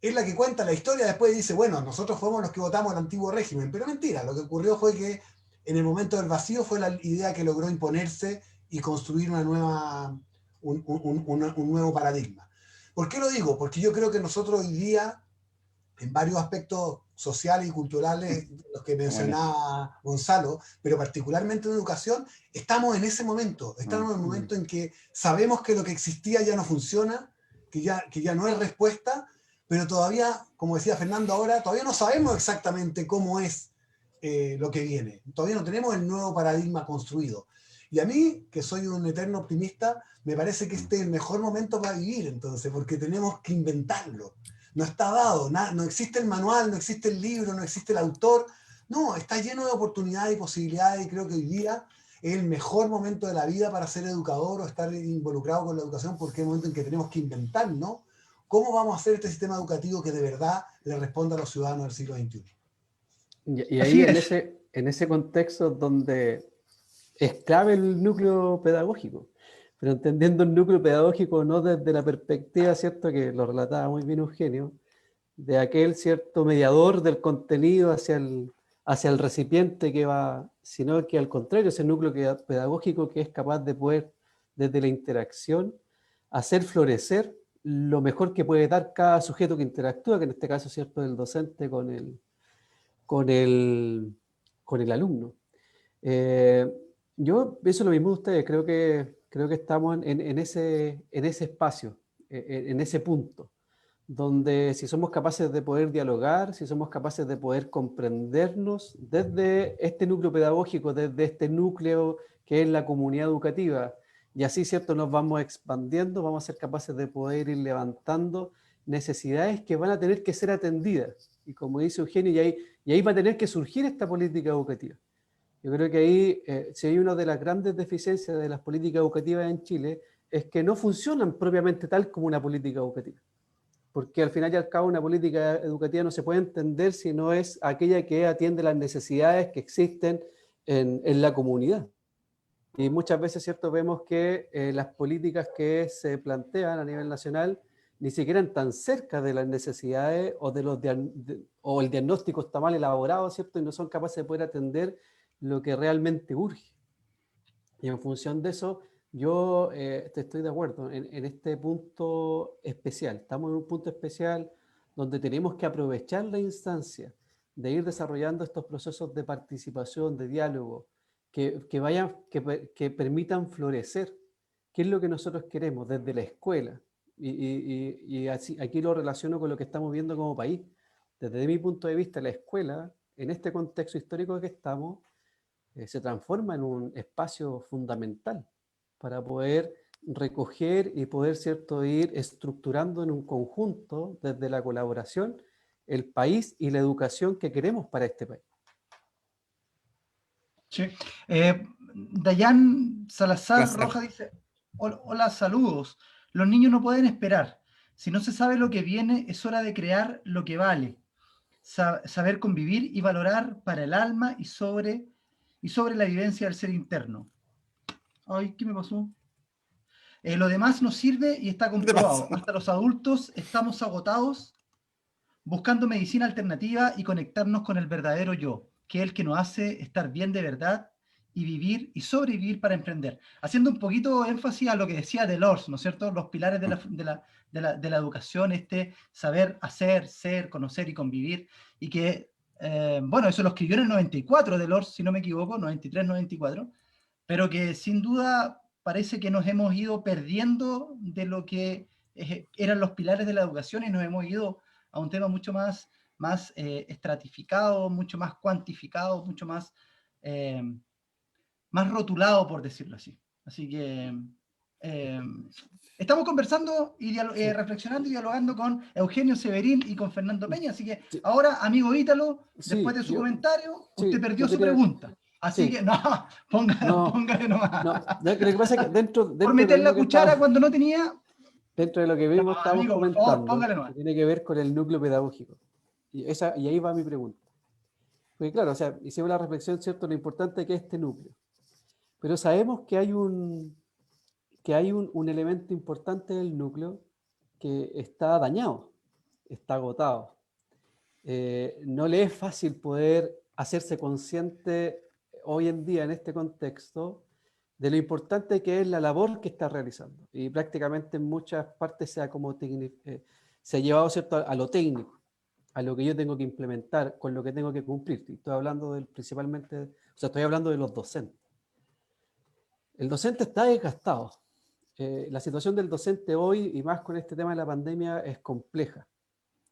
[SPEAKER 4] es la que cuenta la historia después y dice, bueno, nosotros fuimos los que votamos al antiguo régimen, pero mentira, lo que ocurrió fue que en el momento del vacío fue la idea que logró imponerse y construir un nuevo paradigma. ¿Por qué lo digo? Porque yo creo que nosotros hoy día, en varios aspectos sociales y culturales, los que mencionaba Gonzalo, pero particularmente en educación, estamos en ese momento, estamos en el momento en que sabemos que lo que existía ya no funciona, que ya no es respuesta, pero todavía, como decía Fernando ahora, todavía no sabemos exactamente cómo es lo que viene. Todavía no tenemos el nuevo paradigma construido. Y a mí, que soy un eterno optimista, me parece que este es el mejor momento para vivir, entonces, porque tenemos que inventarlo. No está dado, no existe el manual, no existe el libro, no existe el autor. No, está lleno de oportunidades y posibilidades y creo que hoy día es el mejor momento de la vida para ser educador o estar involucrado con la educación porque es el momento en que tenemos que inventar, ¿no? ¿Cómo vamos a hacer este sistema educativo que de verdad le responda a los ciudadanos del siglo XXI?
[SPEAKER 5] Y ahí en ese contexto donde es clave el núcleo pedagógico, pero entendiendo el núcleo pedagógico no desde la perspectiva, ¿cierto?, que lo relataba muy bien Eugenio, de aquel cierto mediador del contenido hacia el recipiente que va, sino que al contrario, ese núcleo pedagógico que es capaz de poder, desde la interacción, hacer florecer lo mejor que puede dar cada sujeto que interactúa, que en este caso, ¿cierto?, el docente con el alumno. Yo pienso lo mismo de ustedes, creo que estamos en ese espacio, en ese punto, donde si somos capaces de poder dialogar, si somos capaces de poder comprendernos desde este núcleo pedagógico, desde este núcleo que es la comunidad educativa, y así, ¿cierto?, nos vamos expandiendo, vamos a ser capaces de poder ir levantando necesidades que van a tener que ser atendidas. Y como dice Eugenio, y ahí va a tener que surgir esta política educativa. Yo creo que ahí, si hay una de las grandes deficiencias de las políticas educativas en Chile, es que no funcionan propiamente tal como una política educativa. Porque al final y al cabo una política educativa no se puede entender si no es aquella que atiende las necesidades que existen en la comunidad. Y muchas veces, ¿cierto?, vemos que las políticas que se plantean a nivel nacional ni siquiera tan cerca de las necesidades o, o el diagnóstico está mal elaborado, ¿cierto? Y no son capaces de poder atender lo que realmente urge. Y en función de eso, yo estoy de acuerdo en este punto especial. Estamos en un punto especial donde tenemos que aprovechar la instancia de ir desarrollando estos procesos de participación, de diálogo, que permitan florecer. ¿Qué es lo que nosotros queremos desde la escuela? Y así, aquí lo relaciono con lo que estamos viendo como país. Desde mi punto de vista, la escuela, en este contexto histórico que estamos, se transforma en un espacio fundamental para poder recoger y poder, ¿cierto?, ir estructurando en un conjunto, desde la colaboración, el país y la educación que queremos para este país.
[SPEAKER 1] Sí. Dayan Salazar Roja dice, hola, saludos. Los niños no pueden esperar. Si no se sabe lo que viene, es hora de crear lo que vale. Saber convivir y valorar para el alma y sobre la vivencia del ser interno. Ay, ¿qué me pasó? Lo demás nos sirve y está comprobado. Hasta los adultos estamos agotados buscando medicina alternativa y conectarnos con el verdadero yo, que es el que nos hace estar bien de verdad y vivir y sobrevivir para emprender. Haciendo un poquito énfasis a lo que decía Delors, ¿no es cierto? Los pilares de la educación, saber hacer, ser, conocer y convivir. Y que, bueno, eso lo escribió en el 94 Delors, si no me equivoco, 93, 94, pero que sin duda parece que nos hemos ido perdiendo de lo que eran los pilares de la educación y nos hemos ido a un tema mucho más estratificado, mucho más cuantificado, mucho más, más rotulado, por decirlo así. Así que estamos conversando y reflexionando y dialogando con Eugenio Severín y con Fernando Peña. Así que ahora, amigo Ítalo, después de su comentario, usted perdió su pregunta. Así que no, póngale nomás.
[SPEAKER 5] No, lo que pasa es que dentro
[SPEAKER 1] por meter
[SPEAKER 5] de
[SPEAKER 1] la cuchara cuando no tenía.
[SPEAKER 5] Dentro de lo que vimos, estábamos
[SPEAKER 1] amigo,
[SPEAKER 5] comentando,
[SPEAKER 1] póngale nomás.
[SPEAKER 5] que tiene que ver con el núcleo pedagógico. Y ahí va mi pregunta. Porque claro, o sea, hicimos la reflexión, ¿cierto?, lo importante que es este núcleo. Pero sabemos que hay un elemento importante del núcleo que está dañado, está agotado. No le es fácil poder hacerse consciente hoy en día en este contexto de lo importante que es la labor que está realizando. Y prácticamente en muchas partes se ha llevado, ¿cierto?, a lo técnico, a lo que yo tengo que implementar, con lo que tengo que cumplir. Y estoy hablando estoy hablando de los docentes. El docente está desgastado. La situación del docente hoy, y más con este tema de la pandemia, es compleja,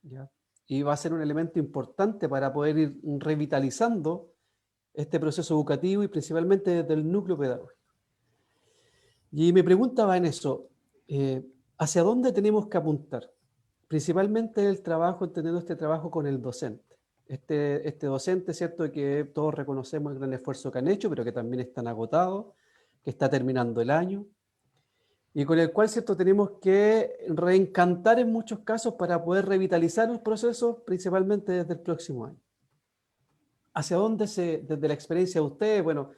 [SPEAKER 5] ¿ya? Y va a ser un elemento importante para poder ir revitalizando este proceso educativo y principalmente desde el núcleo pedagógico. Y mi pregunta va en eso, ¿hacia dónde tenemos que apuntar? Principalmente el trabajo, entendiendo este trabajo con el docente. Este docente, ¿cierto?, que todos reconocemos el gran esfuerzo que han hecho, pero que también están agotados, que está terminando el año, y con el cual, ¿cierto?, tenemos que reencantar en muchos casos para poder revitalizar los procesos, principalmente desde el próximo año. ¿Hacia dónde desde la experiencia de ustedes, bueno,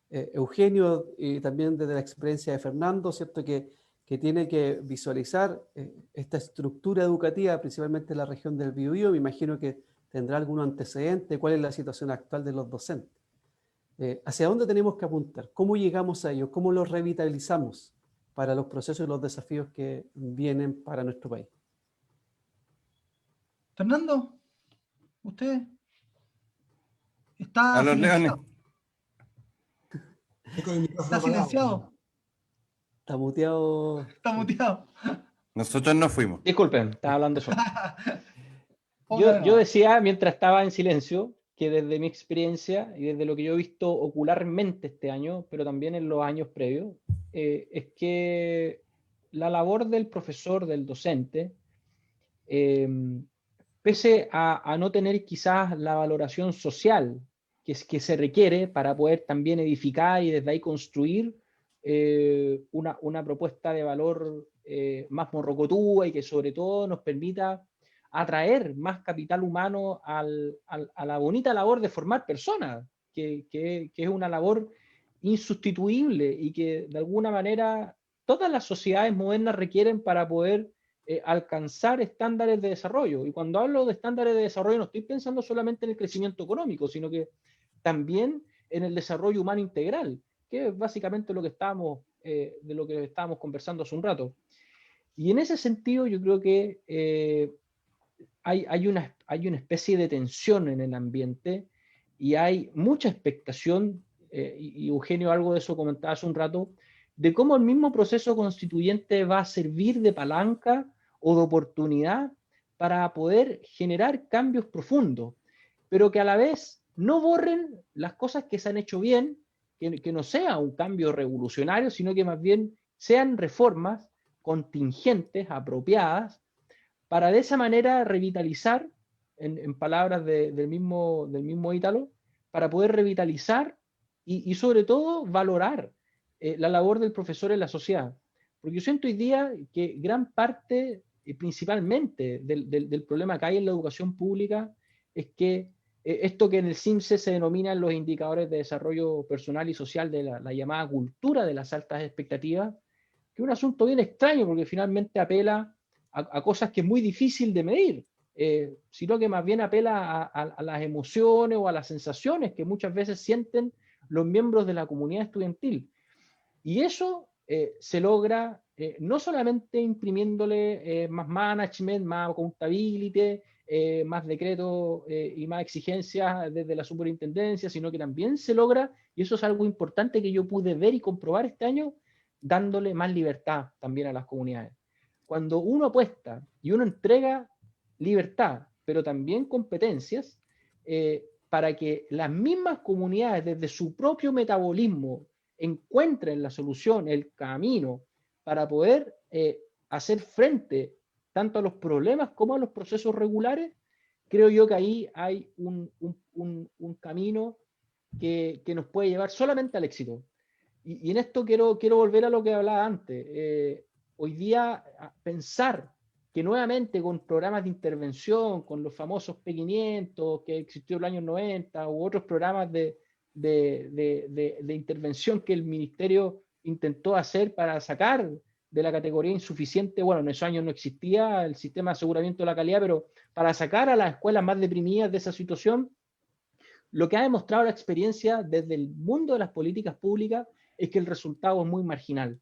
[SPEAKER 5] Eugenio, y también desde la experiencia de Fernando, ¿cierto?, que tiene que visualizar esta estructura educativa, principalmente en la región del Biobío? Me imagino que tendrá algún antecedente. ¿Cuál es la situación actual de los docentes? ¿Hacia dónde tenemos que apuntar? ¿Cómo llegamos a ello? ¿Cómo los revitalizamos para los procesos y los desafíos que vienen para nuestro país?
[SPEAKER 1] Fernando, usted está
[SPEAKER 2] A los
[SPEAKER 1] silenciado.
[SPEAKER 4] Está
[SPEAKER 1] silenciado.
[SPEAKER 5] Está muteado.
[SPEAKER 1] Está muteado.
[SPEAKER 2] Nosotros no fuimos.
[SPEAKER 3] Disculpen, estaba hablando solo. Yo decía, mientras estaba en silencio, que desde mi experiencia y desde lo que yo he visto ocularmente este año, pero también en los años previos, es que la labor del profesor, del docente, pese a no tener quizás la valoración social que se requiere para poder también edificar y desde ahí construir una propuesta de valor más morrocotúa y que sobre todo nos permita atraer más capital humano a la bonita labor de formar personas, que es una labor insustituible y que de alguna manera todas las sociedades modernas requieren para poder alcanzar estándares de desarrollo. Y cuando hablo de estándares de desarrollo no estoy pensando solamente en el crecimiento económico, sino que también en el desarrollo humano integral, que es básicamente lo que de lo que estábamos conversando hace un rato. Y en ese sentido yo creo que hay una especie de tensión en el ambiente y hay mucha expectación, y Eugenio algo de eso comentaba hace un rato, de cómo el mismo proceso constituyente va a servir de palanca o de oportunidad para poder generar cambios profundos, pero que a la vez no borren las cosas que se han hecho bien, que no sea un cambio revolucionario, sino que más bien sean reformas contingentes, apropiadas, para de esa manera revitalizar, en palabras del mismo Ítalo, para poder revitalizar y sobre todo valorar la labor del profesor en la sociedad. Porque yo siento hoy día que gran parte, principalmente, del problema que hay en la educación pública es que esto que en el CIMSE se denominan los indicadores de desarrollo personal y social de la llamada cultura de las altas expectativas, que es un asunto bien extraño porque finalmente apela a cosas que es muy difícil de medir, sino que más bien apela a las emociones o a las sensaciones que muchas veces sienten los miembros de la comunidad estudiantil. Y eso se logra no solamente imprimiéndole más management, más accountability, más decretos y más exigencias desde la superintendencia, sino que también se logra, y eso es algo importante que yo pude ver y comprobar este año, dándole más libertad también a las comunidades. Cuando uno apuesta y uno entrega libertad, pero también competencias, para que las mismas comunidades desde su propio metabolismo encuentren la solución, el camino para poder hacer frente tanto a los problemas como a los procesos regulares, creo yo que ahí hay un camino que nos puede llevar solamente al éxito. Y en esto quiero volver a lo que hablaba antes. Hoy día pensar que nuevamente con programas de intervención, con los famosos P500 que existió en los años 90 u otros programas de intervención que el ministerio intentó hacer para sacar de la categoría insuficiente, bueno, en esos años no existía el sistema de aseguramiento de la calidad, pero para sacar a las escuelas más deprimidas de esa situación, lo que ha demostrado la experiencia desde el mundo de las políticas públicas es que el resultado es muy marginal.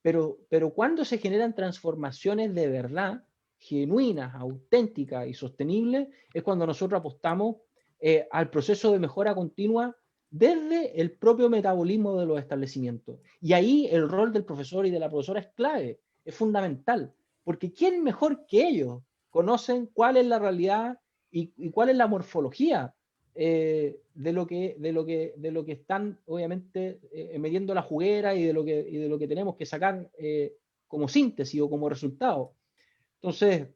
[SPEAKER 3] Pero cuando se generan transformaciones de verdad, genuinas, auténticas y sostenibles, es cuando nosotros apostamos al proceso de mejora continua desde el propio metabolismo de los establecimientos. Y ahí el rol del profesor y de la profesora es clave, es fundamental, porque ¿quién mejor que ellos conocen cuál es la realidad y cuál es la morfología de lo que están obviamente midiendo la juguera y de lo que tenemos que sacar como síntesis o como resultado? Entonces,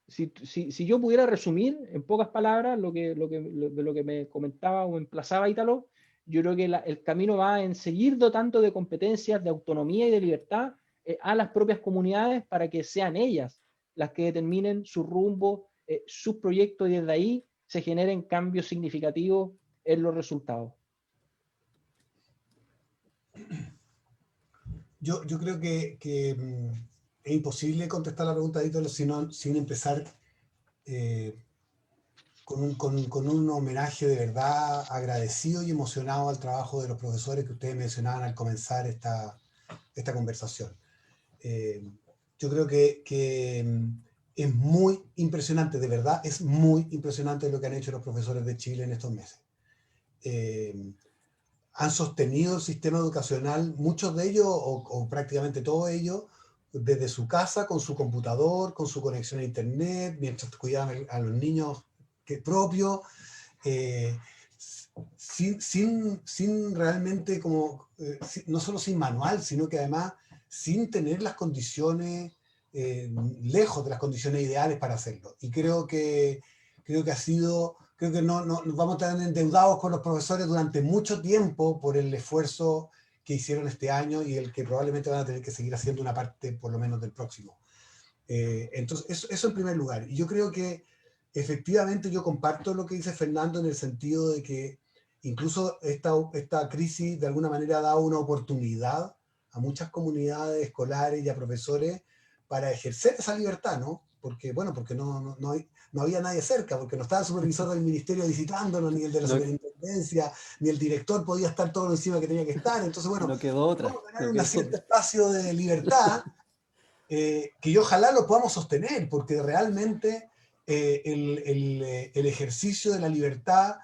[SPEAKER 3] si yo pudiera resumir en pocas palabras de lo que me comentaba o me emplazaba Ítalo, yo creo que el camino va en seguir dotando de competencias, de autonomía y de libertad a las propias comunidades para que sean ellas las que determinen su rumbo, sus proyectos, y desde ahí se generen cambios significativos en los resultados.
[SPEAKER 4] Yo creo que es imposible contestar la pregunta de Ítalo sin empezar con un homenaje de verdad agradecido y emocionado al trabajo de los profesores que ustedes mencionaban al comenzar esta conversación. Yo creo que es muy impresionante, de verdad, es muy impresionante lo que han hecho los profesores de Chile en estos meses. Han sostenido el sistema educacional, muchos de ellos, o prácticamente todos ellos, desde su casa, con su computador, con su conexión a internet, mientras cuidaban a los niños propios, sin realmente no solo sin manual, sino que además sin tener las condiciones, lejos de las condiciones ideales para hacerlo. Y creo que ha sido... Creo que no nos vamos a estar endeudados con los profesores durante mucho tiempo por el esfuerzo que hicieron este año y el que probablemente van a tener que seguir haciendo una parte, por lo menos, del próximo. Entonces, eso en primer lugar. Y yo creo que efectivamente yo comparto lo que dice Fernando en el sentido de que incluso esta crisis de alguna manera ha dado una oportunidad a muchas comunidades escolares y a profesores para ejercer esa libertad, ¿no? Porque, bueno, porque no había nadie cerca, porque no estaba el supervisor del ministerio visitándonos, ni el de la superintendencia, ni el director podía estar todo encima que tenía que estar. Entonces, bueno,
[SPEAKER 5] no quedó otra.
[SPEAKER 4] vamos a tener un cierto espacio de libertad que ojalá lo podamos sostener, porque realmente el ejercicio de la libertad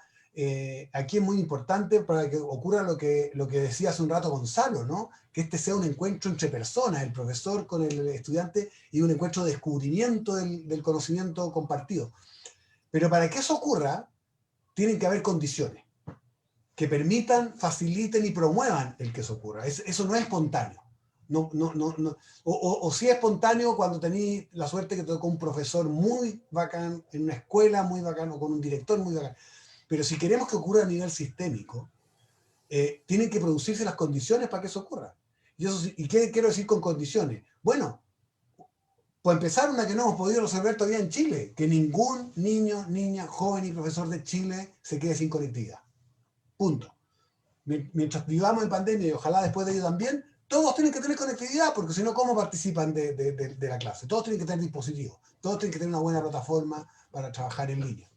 [SPEAKER 4] aquí es muy importante para que ocurra lo que decía hace un rato Gonzalo, ¿no? Que este sea un encuentro entre personas, el profesor con el estudiante, y un encuentro de descubrimiento del conocimiento compartido. Pero para que eso ocurra, tienen que haber condiciones que permitan, faciliten y promuevan el que eso ocurra. Eso no es espontáneo. No. O sí es espontáneo cuando tenéis la suerte que tocó un profesor muy bacán, en una escuela muy bacán, o con un director muy bacán. Pero si queremos que ocurra a nivel sistémico, tienen que producirse las condiciones para que eso ocurra. ¿Y qué quiero decir con condiciones? Bueno, por empezar, una que no hemos podido resolver todavía en Chile, que ningún niño, niña, joven y profesor de Chile se quede sin conectividad. Punto. Mientras vivamos en pandemia, y ojalá después de ello también, todos tienen que tener conectividad, porque si no, ¿cómo participan de la clase? Todos tienen que tener dispositivos, todos tienen que tener una buena plataforma para trabajar en línea.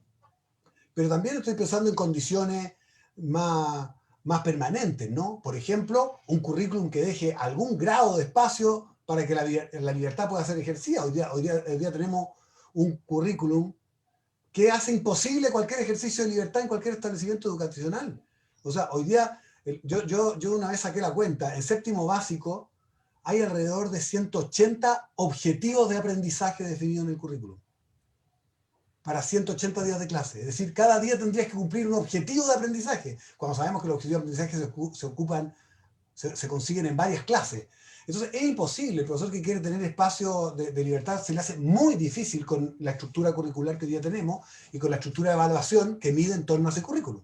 [SPEAKER 4] Pero también estoy pensando en condiciones más permanentes, ¿no? Por ejemplo, un currículum que deje algún grado de espacio para que la libertad pueda ser ejercida. Hoy día tenemos un currículum que hace imposible cualquier ejercicio de libertad en cualquier establecimiento educacional. O sea, hoy día, yo una vez saqué la cuenta, en séptimo básico hay alrededor de 180 objetivos de aprendizaje definidos en el currículum para 180 días de clase. Es decir, cada día tendrías que cumplir un objetivo de aprendizaje, cuando sabemos que los objetivos de aprendizaje se consiguen en varias clases. Entonces es imposible. El profesor que quiere tener espacio de libertad se le hace muy difícil con la estructura curricular que hoy día tenemos y con la estructura de evaluación que mide en torno a ese currículum.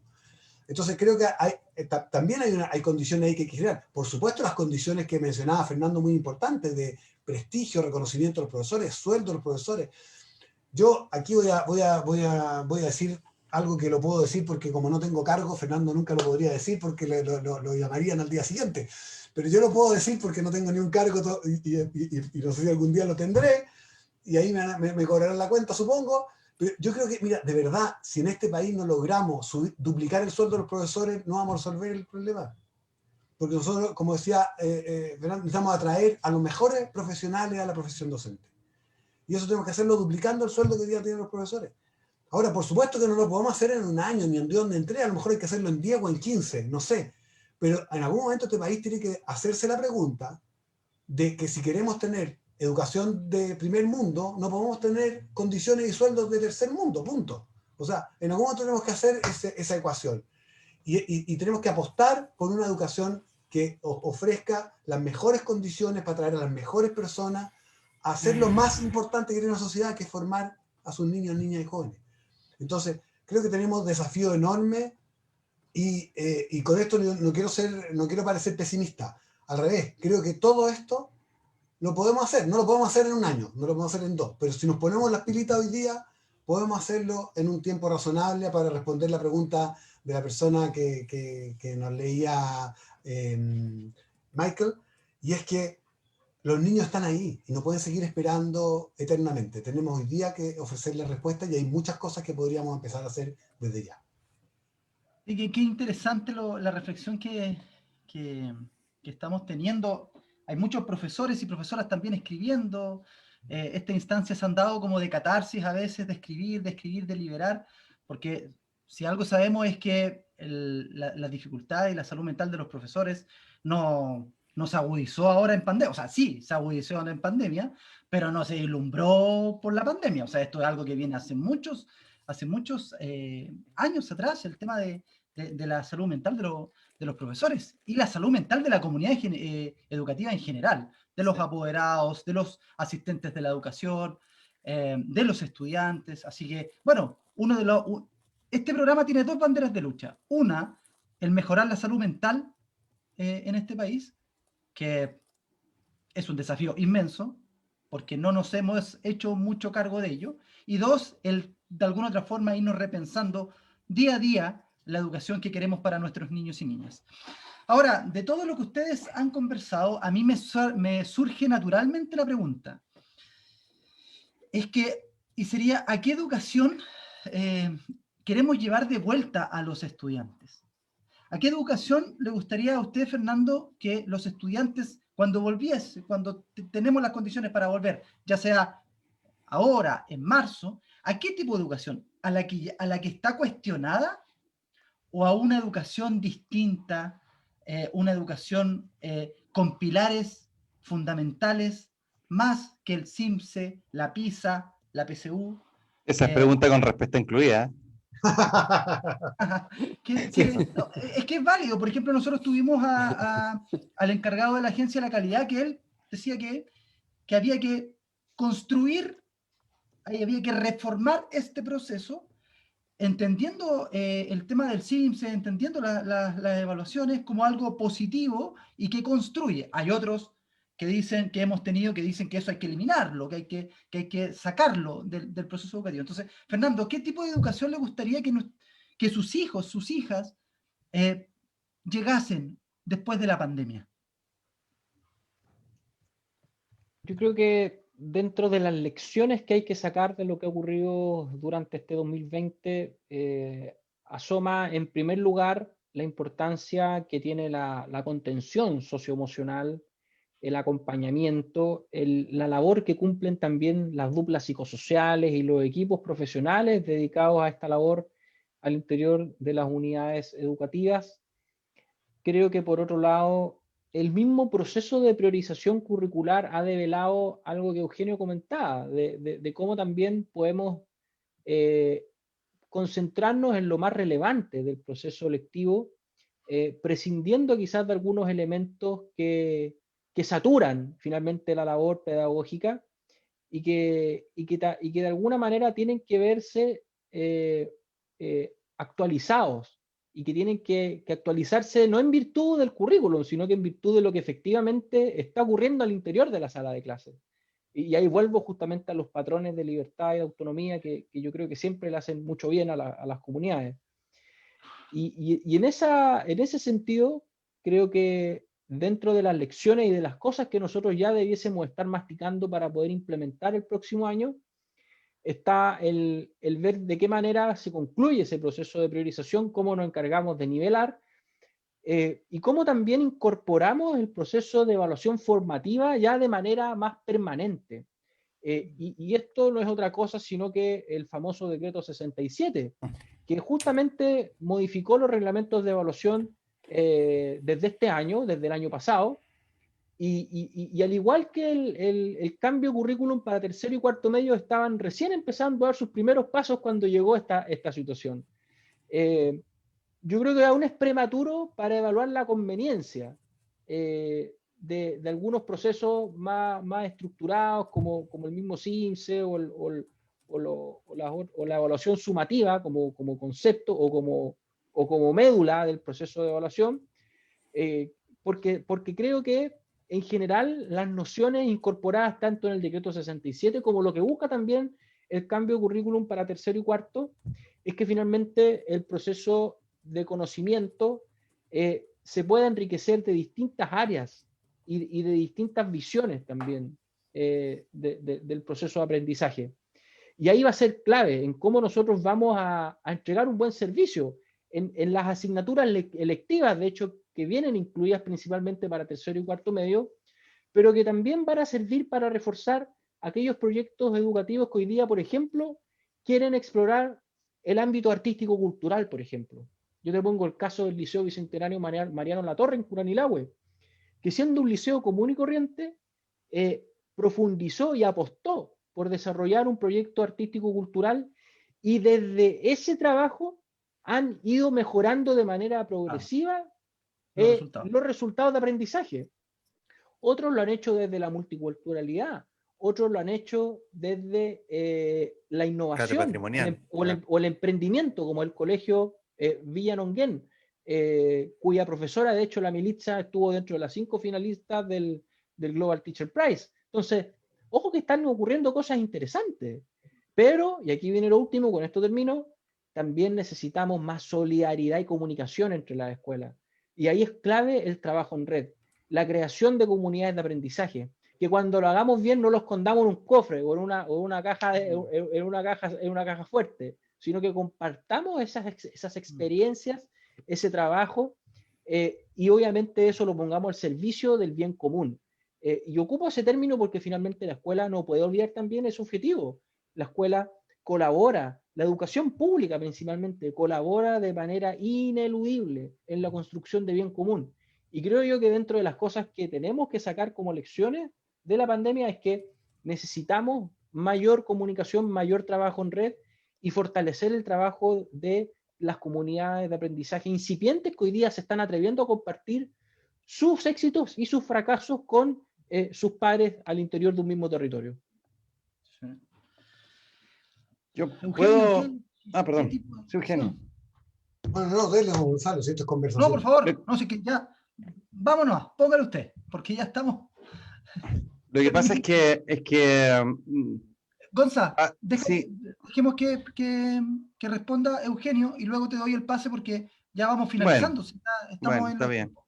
[SPEAKER 4] Entonces creo que también hay condiciones ahí que hay que crear. Por supuesto, las condiciones que mencionaba Fernando, muy importantes, de prestigio, reconocimiento de los profesores, sueldo de los profesores. Yo aquí voy a decir algo que lo puedo decir porque como no tengo cargo, Fernando nunca lo podría decir porque lo llamarían al día siguiente. Pero yo lo puedo decir porque no tengo ni un cargo y no sé si algún día lo tendré y ahí me cobrarán la cuenta, supongo. Pero yo creo que, mira, de verdad, si en este país no logramos duplicar el sueldo de los profesores, no vamos a resolver el problema. Porque nosotros, como decía Fernando, necesitamos atraer a los mejores profesionales a la profesión docente. Y eso tenemos que hacerlo duplicando el sueldo que hoy día tienen los profesores. Ahora, por supuesto que no lo podemos hacer en un año, ni en 2, ni en 3, a lo mejor hay que hacerlo en 10 o en 15, no sé. Pero en algún momento este país tiene que hacerse la pregunta de que si queremos tener educación de primer mundo, no podemos tener condiciones y sueldos de tercer mundo, punto. O sea, en algún momento tenemos que hacer esa ecuación. Y tenemos que apostar por una educación que ofrezca las mejores condiciones para traer a las mejores personas a hacer lo más importante que tiene una sociedad, que es formar a sus niños, niñas y jóvenes. Entonces, creo que tenemos desafíos enormes y con esto no quiero parecer pesimista. Al revés, creo que todo esto lo podemos hacer. No lo podemos hacer en un año, no lo podemos hacer en 2, pero si nos ponemos las pilitas hoy día, podemos hacerlo en un tiempo razonable para responder la pregunta de la persona que nos leía Michael, y es que los niños están ahí y no pueden seguir esperando eternamente. Tenemos hoy día que ofrecerles respuestas y hay muchas cosas que podríamos empezar a hacer desde ya.
[SPEAKER 1] Y qué interesante la reflexión que estamos teniendo. Hay muchos profesores y profesoras también escribiendo. Estas instancias se han dado como de catarsis a veces, de escribir, de liberar, porque si algo sabemos es que la dificultad y la salud mental de los profesores no se agudizó ahora en pandemia. O sea, sí, se agudizó en pandemia, pero no se ilumbró por la pandemia. O sea, esto es algo que viene hace muchos años atrás, el tema de la salud mental de los profesores y la salud mental de la comunidad educativa en general, de los apoderados, de los asistentes de la educación, de los estudiantes. Así que, bueno, este programa tiene 2 banderas de lucha. Una, el mejorar la salud mental en este país, que es un desafío inmenso, porque no nos hemos hecho mucho cargo de ello. Y 2, de alguna otra forma irnos repensando día a día la educación que queremos para nuestros niños y niñas. Ahora, de todo lo que ustedes han conversado, a mí me surge naturalmente la pregunta, es que, y sería, ¿a qué educación queremos llevar de vuelta a los estudiantes? ¿A qué educación le gustaría a usted, Fernando, que los estudiantes, cuando volviese, cuando tenemos las condiciones para volver, ya sea ahora, en marzo, ¿a qué tipo de educación? ¿A la que está cuestionada o a una educación distinta, una educación con pilares fundamentales, más que el CIMSE, la PISA, la PSU?
[SPEAKER 2] Esa es pregunta con respuesta incluida.
[SPEAKER 1] No, es que es válido. Por ejemplo, nosotros tuvimos al encargado de la Agencia de la Calidad, que él decía que había que construir, había que reformar este proceso, entendiendo el tema del CIMSE, entendiendo las evaluaciones como algo positivo y que construye. Hay otros que dicen, que hemos tenido, que dicen que eso hay que eliminarlo, que hay que sacarlo del proceso educativo. Entonces, Fernando, ¿qué tipo de educación le gustaría que sus hijos, sus hijas, llegasen después de la pandemia?
[SPEAKER 3] Yo creo que dentro de las lecciones que hay que sacar de lo que ha ocurrido durante este 2020, asoma en primer lugar la importancia que tiene la contención socioemocional, el acompañamiento, la labor que cumplen también las duplas psicosociales y los equipos profesionales dedicados a esta labor al interior de las unidades educativas. Creo que por otro lado, el mismo proceso de priorización curricular ha develado algo que Eugenio comentaba, de cómo también podemos concentrarnos en lo más relevante del proceso lectivo, prescindiendo quizás de algunos elementos que saturan finalmente la labor pedagógica y que de alguna manera tienen que verse actualizados y que tienen que actualizarse no en virtud del currículum, sino que en virtud de lo que efectivamente está ocurriendo al interior de la sala de clases. Y ahí vuelvo justamente a los patrones de libertad y de autonomía que yo creo que siempre le hacen mucho bien a las comunidades. Y en ese sentido, creo que dentro de las lecciones y de las cosas que nosotros ya debiésemos estar masticando para poder implementar el próximo año, está el ver de qué manera se concluye ese proceso de priorización, cómo nos encargamos de nivelar y cómo también incorporamos el proceso de evaluación formativa ya de manera más permanente. Y esto no es otra cosa sino que el famoso decreto 67, que justamente modificó los reglamentos de evaluación desde este año, desde el año pasado, y al igual que el cambio currículum para tercero y cuarto medio estaban recién empezando a dar sus primeros pasos cuando llegó esta situación. Yo creo que aún es prematuro para evaluar la conveniencia de algunos procesos más estructurados como el mismo CIMSE o la evaluación sumativa como concepto o como médula del proceso de evaluación, porque creo que en general las nociones incorporadas tanto en el decreto 67 como lo que busca también el cambio de currículum para tercero y cuarto es que finalmente el proceso de conocimiento se pueda enriquecer de distintas áreas y de distintas visiones también del proceso de aprendizaje. Y ahí va a ser clave en cómo nosotros vamos a entregar un buen servicio en las asignaturas electivas, de hecho, que vienen incluidas principalmente para tercero y cuarto medio, pero que también van a servir para reforzar aquellos proyectos educativos que hoy día, por ejemplo, quieren explorar el ámbito artístico-cultural, por ejemplo. Yo te pongo el caso del Liceo Bicentenario Mariano Latorre en Curanilahue, que siendo un liceo común y corriente, profundizó y apostó por desarrollar un proyecto artístico-cultural y desde ese trabajo han ido mejorando de manera progresiva los resultados de aprendizaje. Otros lo han hecho desde la multiculturalidad, otros lo han hecho desde la innovación o el emprendimiento, como el colegio Villa Nonguén, cuya profesora, de hecho, la Militza, estuvo dentro de las 5 finalistas del Global Teacher Prize. Entonces, ojo que están ocurriendo cosas interesantes, pero, y aquí viene lo último, con esto termino, también necesitamos más solidaridad y comunicación entre las escuelas. Y ahí es clave el trabajo en red, la creación de comunidades de aprendizaje. que cuando lo hagamos bien no lo escondamos en un cofre o en una caja, en una caja fuerte, sino que compartamos esas experiencias, ese trabajo, y obviamente eso lo pongamos al servicio del bien común. Y ocupo ese término porque finalmente la escuela no puede olvidar también ese objetivo. La escuela colabora, la educación pública principalmente, colabora de manera ineludible en la construcción de bien común. Y creo yo que dentro de las cosas que tenemos que sacar como lecciones de la pandemia es que necesitamos mayor comunicación, mayor trabajo en red y fortalecer el trabajo de las comunidades de aprendizaje incipientes que hoy día se están atreviendo a compartir sus éxitos y sus fracasos con sus pares al interior de un mismo territorio.
[SPEAKER 1] Sí.
[SPEAKER 2] Yo
[SPEAKER 1] Eugenio,
[SPEAKER 2] puedo...
[SPEAKER 1] ¿qué
[SPEAKER 2] perdón.
[SPEAKER 1] tipo de
[SPEAKER 2] Sí, Eugenio.
[SPEAKER 1] discusión?
[SPEAKER 4] Bueno, no, dele, don Gonzalo, si esto es
[SPEAKER 1] No,
[SPEAKER 4] conversación.
[SPEAKER 1] por favor, no sé que ya. Vámonos, póngale usted, porque ya estamos.
[SPEAKER 2] Lo que pasa es que
[SPEAKER 1] Gonza,
[SPEAKER 2] sí,
[SPEAKER 1] dejemos que responda Eugenio y luego te doy el pase porque ya vamos finalizando. Si estamos
[SPEAKER 2] bueno,
[SPEAKER 1] en
[SPEAKER 2] está
[SPEAKER 1] los
[SPEAKER 2] bien.
[SPEAKER 1] tiempos.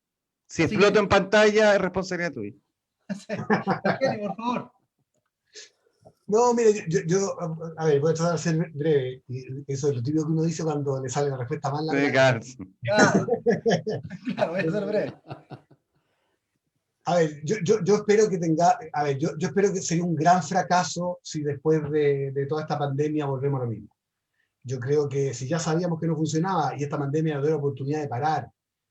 [SPEAKER 2] Si
[SPEAKER 1] Así
[SPEAKER 2] exploto
[SPEAKER 1] que-
[SPEAKER 2] en pantalla, es responsabilidad tuya.
[SPEAKER 1] Eugenio, por favor.
[SPEAKER 4] No, mire, a ver, voy a tratar de ser breve. Y eso es lo típico que uno dice cuando le sale la respuesta más larga.
[SPEAKER 2] Claro.
[SPEAKER 1] Claro, claro, voy a ser breve.
[SPEAKER 4] A ver, yo espero que tenga, a ver, yo espero que sería un gran fracaso si después de toda esta pandemia volvemos a lo mismo. Yo creo que si ya sabíamos que no funcionaba y esta pandemia nos dio la oportunidad de parar,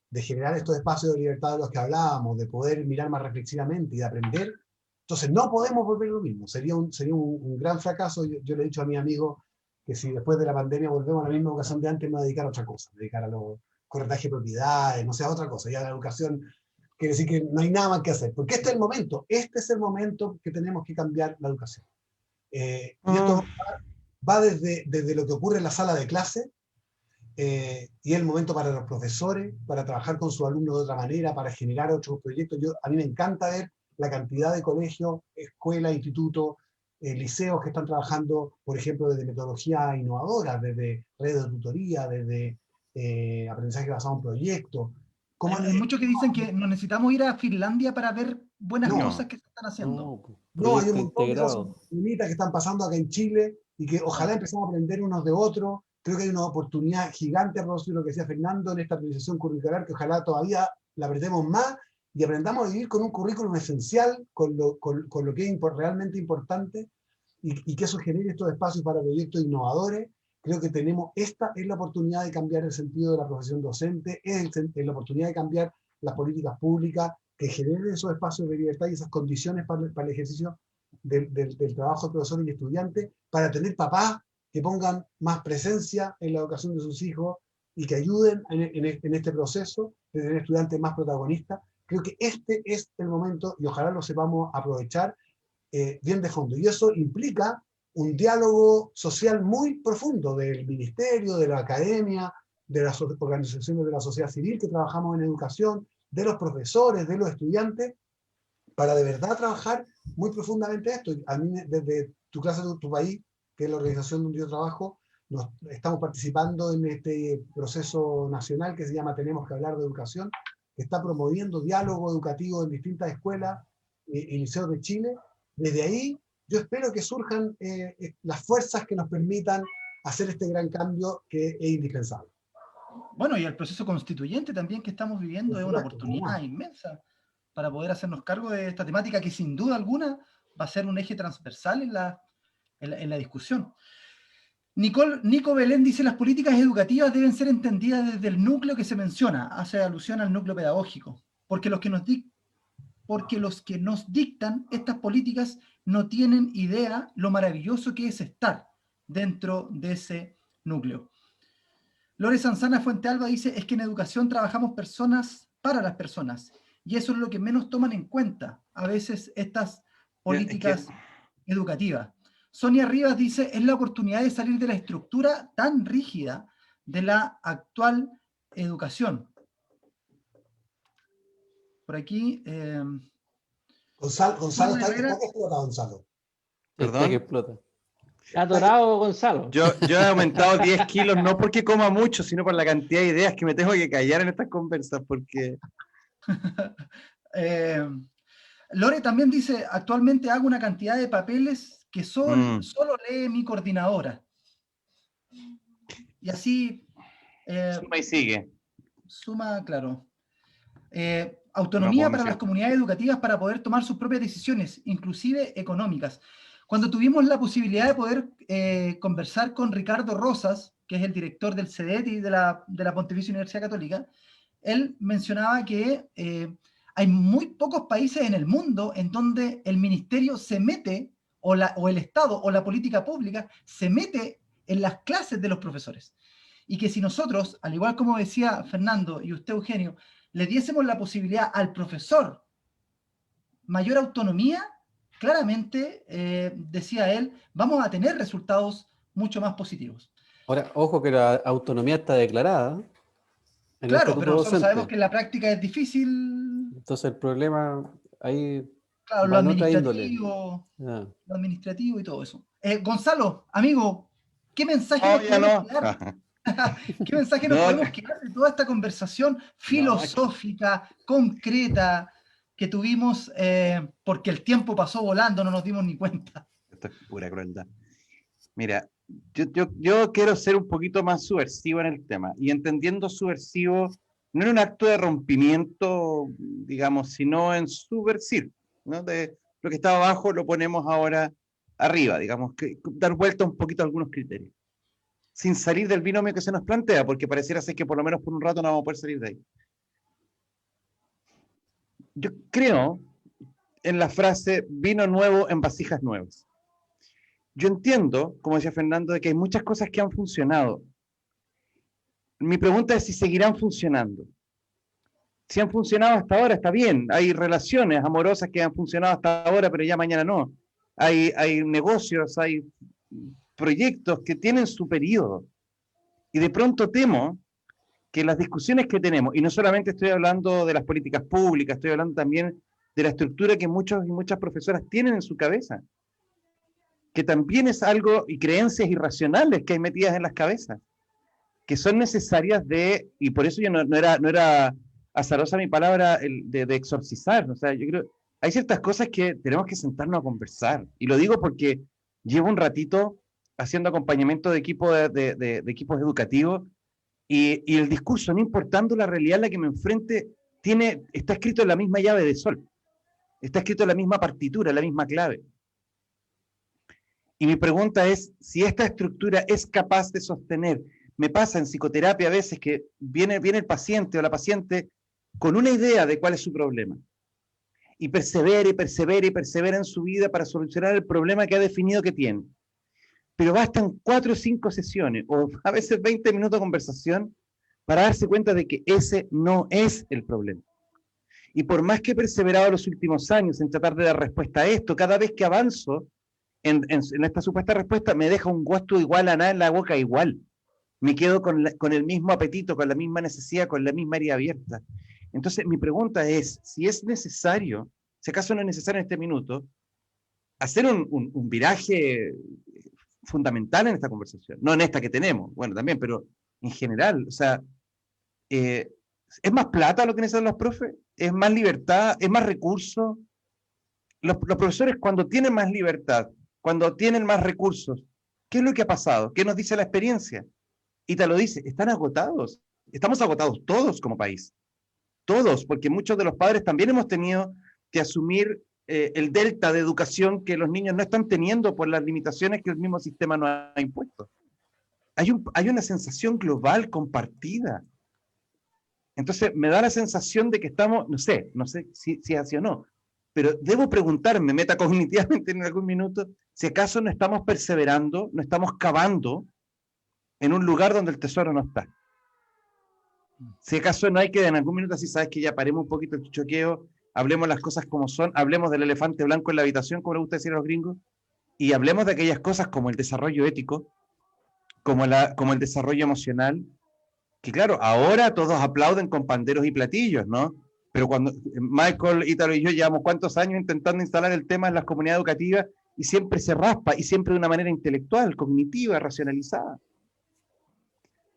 [SPEAKER 4] de generar estos espacios de libertad de los que hablábamos, de poder mirar más reflexivamente y de aprender, entonces no podemos volver a lo mismo. Sería un gran fracaso. Yo le he dicho a mi amigo que si después de la pandemia volvemos a la misma educación de antes, me voy a dedicar a otra cosa, me voy a dedicar a los corretaje de propiedades, no sé, a otra cosa. Ya la educación quiere decir que no hay nada más que hacer, porque este es el momento que tenemos que cambiar la educación. Y esto va desde lo que ocurre en la sala de clase, y es el momento para los profesores, para trabajar con sus alumnos de otra manera, para generar otros proyectos. A mí me encanta ver la cantidad de colegios, escuelas, institutos, liceos que están trabajando, por ejemplo, desde metodologías innovadoras, desde redes de tutoría, desde aprendizaje basado en proyectos.
[SPEAKER 1] Hay muchos que dicen que no necesitamos ir a Finlandia para ver buenas
[SPEAKER 2] No.
[SPEAKER 1] cosas que se están haciendo.
[SPEAKER 4] No, hay un
[SPEAKER 5] proyecto
[SPEAKER 4] montón de cosas
[SPEAKER 5] integrado.
[SPEAKER 4] bonitas que están pasando acá en Chile y que ojalá empecemos a aprender unos de otros. Creo que hay una oportunidad gigante, a lo que decía Fernando, en esta actualización curricular, que ojalá todavía la apretemos más y aprendamos a vivir con un currículum esencial, con lo que es realmente importante y que eso genere estos espacios para proyectos innovadores. Creo que esta es la oportunidad de cambiar el sentido de la profesión docente, es la oportunidad de cambiar las políticas públicas que generen esos espacios de libertad y esas condiciones para el ejercicio del trabajo de profesores y estudiantes, para tener papás que pongan más presencia en la educación de sus hijos y que ayuden en este proceso de tener estudiantes más protagonistas. Creo que este es el momento y ojalá lo sepamos aprovechar bien de fondo. Y eso implica un diálogo social muy profundo del ministerio, de la academia, de las organizaciones de la sociedad civil que trabajamos en educación, de los profesores, de los estudiantes, para de verdad trabajar muy profundamente esto. A mí, desde tu clase, tu país, que es la organización donde yo trabajo, estamos participando en este proceso nacional que se llama Tenemos que hablar de educación, que está promoviendo diálogo educativo en distintas escuelas y liceos de Chile. Desde ahí, yo espero que surjan las fuerzas que nos permitan hacer este gran cambio que es indispensable.
[SPEAKER 1] Bueno, y el proceso constituyente también que estamos viviendo es una oportunidad inmensa para poder hacernos cargo de esta temática que sin duda alguna va a ser un eje transversal en la discusión. Nico Belén dice: las políticas educativas deben ser entendidas desde el núcleo que se menciona, hace alusión al núcleo pedagógico, porque los que nos dictan estas políticas no tienen idea lo maravilloso que es estar dentro de ese núcleo. Lore Sanzana Fuentealba dice: es que en educación trabajamos personas para las personas, y eso es lo que menos toman en cuenta a veces estas políticas educativas. Sonia Rivas dice: es la oportunidad de salir de la estructura tan rígida de la actual educación. Por aquí...
[SPEAKER 4] Gonzalo, ¿está que explota, Gonzalo?
[SPEAKER 2] ¿Perdón?
[SPEAKER 5] Que explota.
[SPEAKER 3] Está atorado, Gonzalo.
[SPEAKER 2] Yo he aumentado 10 kilos, no porque coma mucho, sino por la cantidad de ideas que me tengo que callar en estas conversas, porque...
[SPEAKER 1] Lore también dice, actualmente hago una cantidad de papeles que solo lee mi coordinadora. Y así
[SPEAKER 2] Suma y sigue.
[SPEAKER 1] suma, claro. Autonomía para las comunidades educativas para poder tomar sus propias decisiones, inclusive económicas. Cuando tuvimos la posibilidad de poder conversar con Ricardo Rosas, que es el director del CEDETI de la Pontificia Universidad Católica, él mencionaba que hay muy pocos países en el mundo en donde el ministerio se mete, o el Estado, o la política pública, se mete en las clases de los profesores. Y que si nosotros, al igual como decía Fernando y usted, Eugenio, le diésemos la posibilidad al profesor mayor autonomía, claramente, decía él, vamos a tener resultados mucho más positivos.
[SPEAKER 5] Ahora, ojo que la autonomía está declarada en el
[SPEAKER 1] Claro,
[SPEAKER 5] estatuto
[SPEAKER 1] pero nosotros
[SPEAKER 5] docente.
[SPEAKER 1] sabemos que en la práctica es difícil.
[SPEAKER 5] Entonces el problema ahí
[SPEAKER 1] Claro,
[SPEAKER 5] va en otra índole.
[SPEAKER 1] lo administrativo y todo eso. Gonzalo, amigo, ¿qué mensaje
[SPEAKER 2] No,
[SPEAKER 1] nos
[SPEAKER 2] ya
[SPEAKER 1] podemos
[SPEAKER 2] no.
[SPEAKER 1] quedar? ¿Qué mensaje nos
[SPEAKER 2] No,
[SPEAKER 1] podemos quedar de toda esta conversación filosófica, concreta, que tuvimos porque el tiempo pasó volando, no nos dimos ni cuenta?
[SPEAKER 2] Esto es pura crueldad. Mira, yo quiero ser un poquito más subversivo en el tema, y entendiendo subversivo no en un acto de rompimiento, digamos, sino en subversir, ¿no? De lo que estaba abajo lo ponemos ahora arriba, digamos, que dar vuelta un poquito a algunos criterios, sin salir del binomio que se nos plantea, porque pareciera ser que por lo menos por un rato no vamos a poder salir de ahí. Yo creo en la frase vino nuevo en vasijas nuevas. Yo entiendo, como decía Fernando, de que hay muchas cosas que han funcionado. Mi pregunta es si seguirán funcionando. Si han funcionado hasta ahora, está bien. Hay relaciones amorosas que han funcionado hasta ahora, pero ya mañana no. Hay negocios, hay proyectos que tienen su periodo. Y de pronto temo que las discusiones que tenemos, y no solamente estoy hablando de las políticas públicas, estoy hablando también de la estructura que muchos y muchas profesoras tienen en su cabeza, que también es algo, y creencias irracionales que hay metidas en las cabezas, que son necesarias y por eso yo no era azarosa mi palabra de exorcizar. O sea, yo creo, hay ciertas cosas que tenemos que sentarnos a conversar, y lo digo porque llevo un ratito haciendo acompañamiento de equipos educativos, y el discurso, no importando la realidad en la que me enfrente, está escrito en la misma llave de sol, está escrito en la misma partitura, en la misma clave. Y mi pregunta es si esta estructura es capaz de sostener. Me pasa en psicoterapia a veces que viene el paciente o la paciente con una idea de cuál es su problema, y persevera y persevera y persevera en su vida para solucionar el problema que ha definido que tiene. Pero bastan 4 o 5 sesiones, o a veces 20 minutos de conversación, para darse cuenta de que ese no es el problema. Y por más que he perseverado los últimos años en tratar de dar respuesta a esto, cada vez que avanzo en esta supuesta respuesta, me deja un gusto igual a nada en la boca igual. Me quedo con el mismo apetito, con la misma necesidad, con la misma herida abierta. Entonces, mi pregunta es, si es necesario, si acaso no es necesario en este minuto, hacer un viraje fundamental en esta conversación, no en esta que tenemos, bueno, también, pero en general, o sea, ¿es más plata lo que necesitan los profes? ¿Es más libertad? ¿Es más recursos? Los profesores, cuando tienen más libertad, cuando tienen más recursos, ¿qué es lo que ha pasado? ¿Qué nos dice la experiencia? Y te lo dice, están agotados. Estamos agotados todos como país. Todos, porque muchos de los padres también hemos tenido que asumir el delta de educación que los niños no están teniendo por las limitaciones que el mismo sistema nos ha impuesto. Hay una sensación global compartida. Entonces me da la sensación de que estamos, no sé si es así o no, pero debo preguntarme metacognitivamente en algún minuto si acaso no estamos perseverando, no estamos cavando en un lugar donde el tesoro no está. Si acaso no hay que en algún minuto, así sabes que ya paremos un poquito el choqueo, hablemos las cosas como son, hablemos del elefante blanco en la habitación, como le gusta decir a los gringos, y hablemos de aquellas cosas como el desarrollo ético, como el desarrollo emocional, que claro, ahora todos aplauden con panderos y platillos, ¿no? Pero cuando Michael, Ítalo y yo llevamos cuántos años intentando instalar el tema en las comunidades educativas, y siempre se raspa, y siempre de una manera intelectual, cognitiva, racionalizada.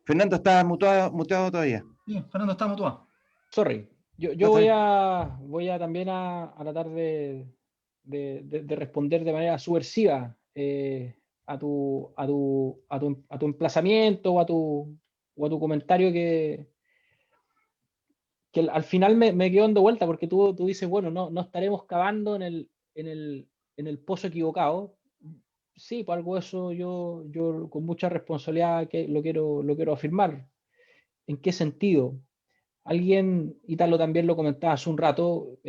[SPEAKER 2] Fernando, ¿estás muteado todavía?
[SPEAKER 1] Sí, Fernando, está mutuado.
[SPEAKER 3] Sorry. Yo voy a también a tratar de responder de manera subversiva a tu emplazamiento o a tu comentario que al final me quedo dando vuelta, porque tú dices, bueno, no estaremos cavando en el pozo equivocado. Sí, por algo eso yo con mucha responsabilidad que lo quiero afirmar. ¿En qué sentido? Alguien, Ítalo también lo comentaba hace un rato,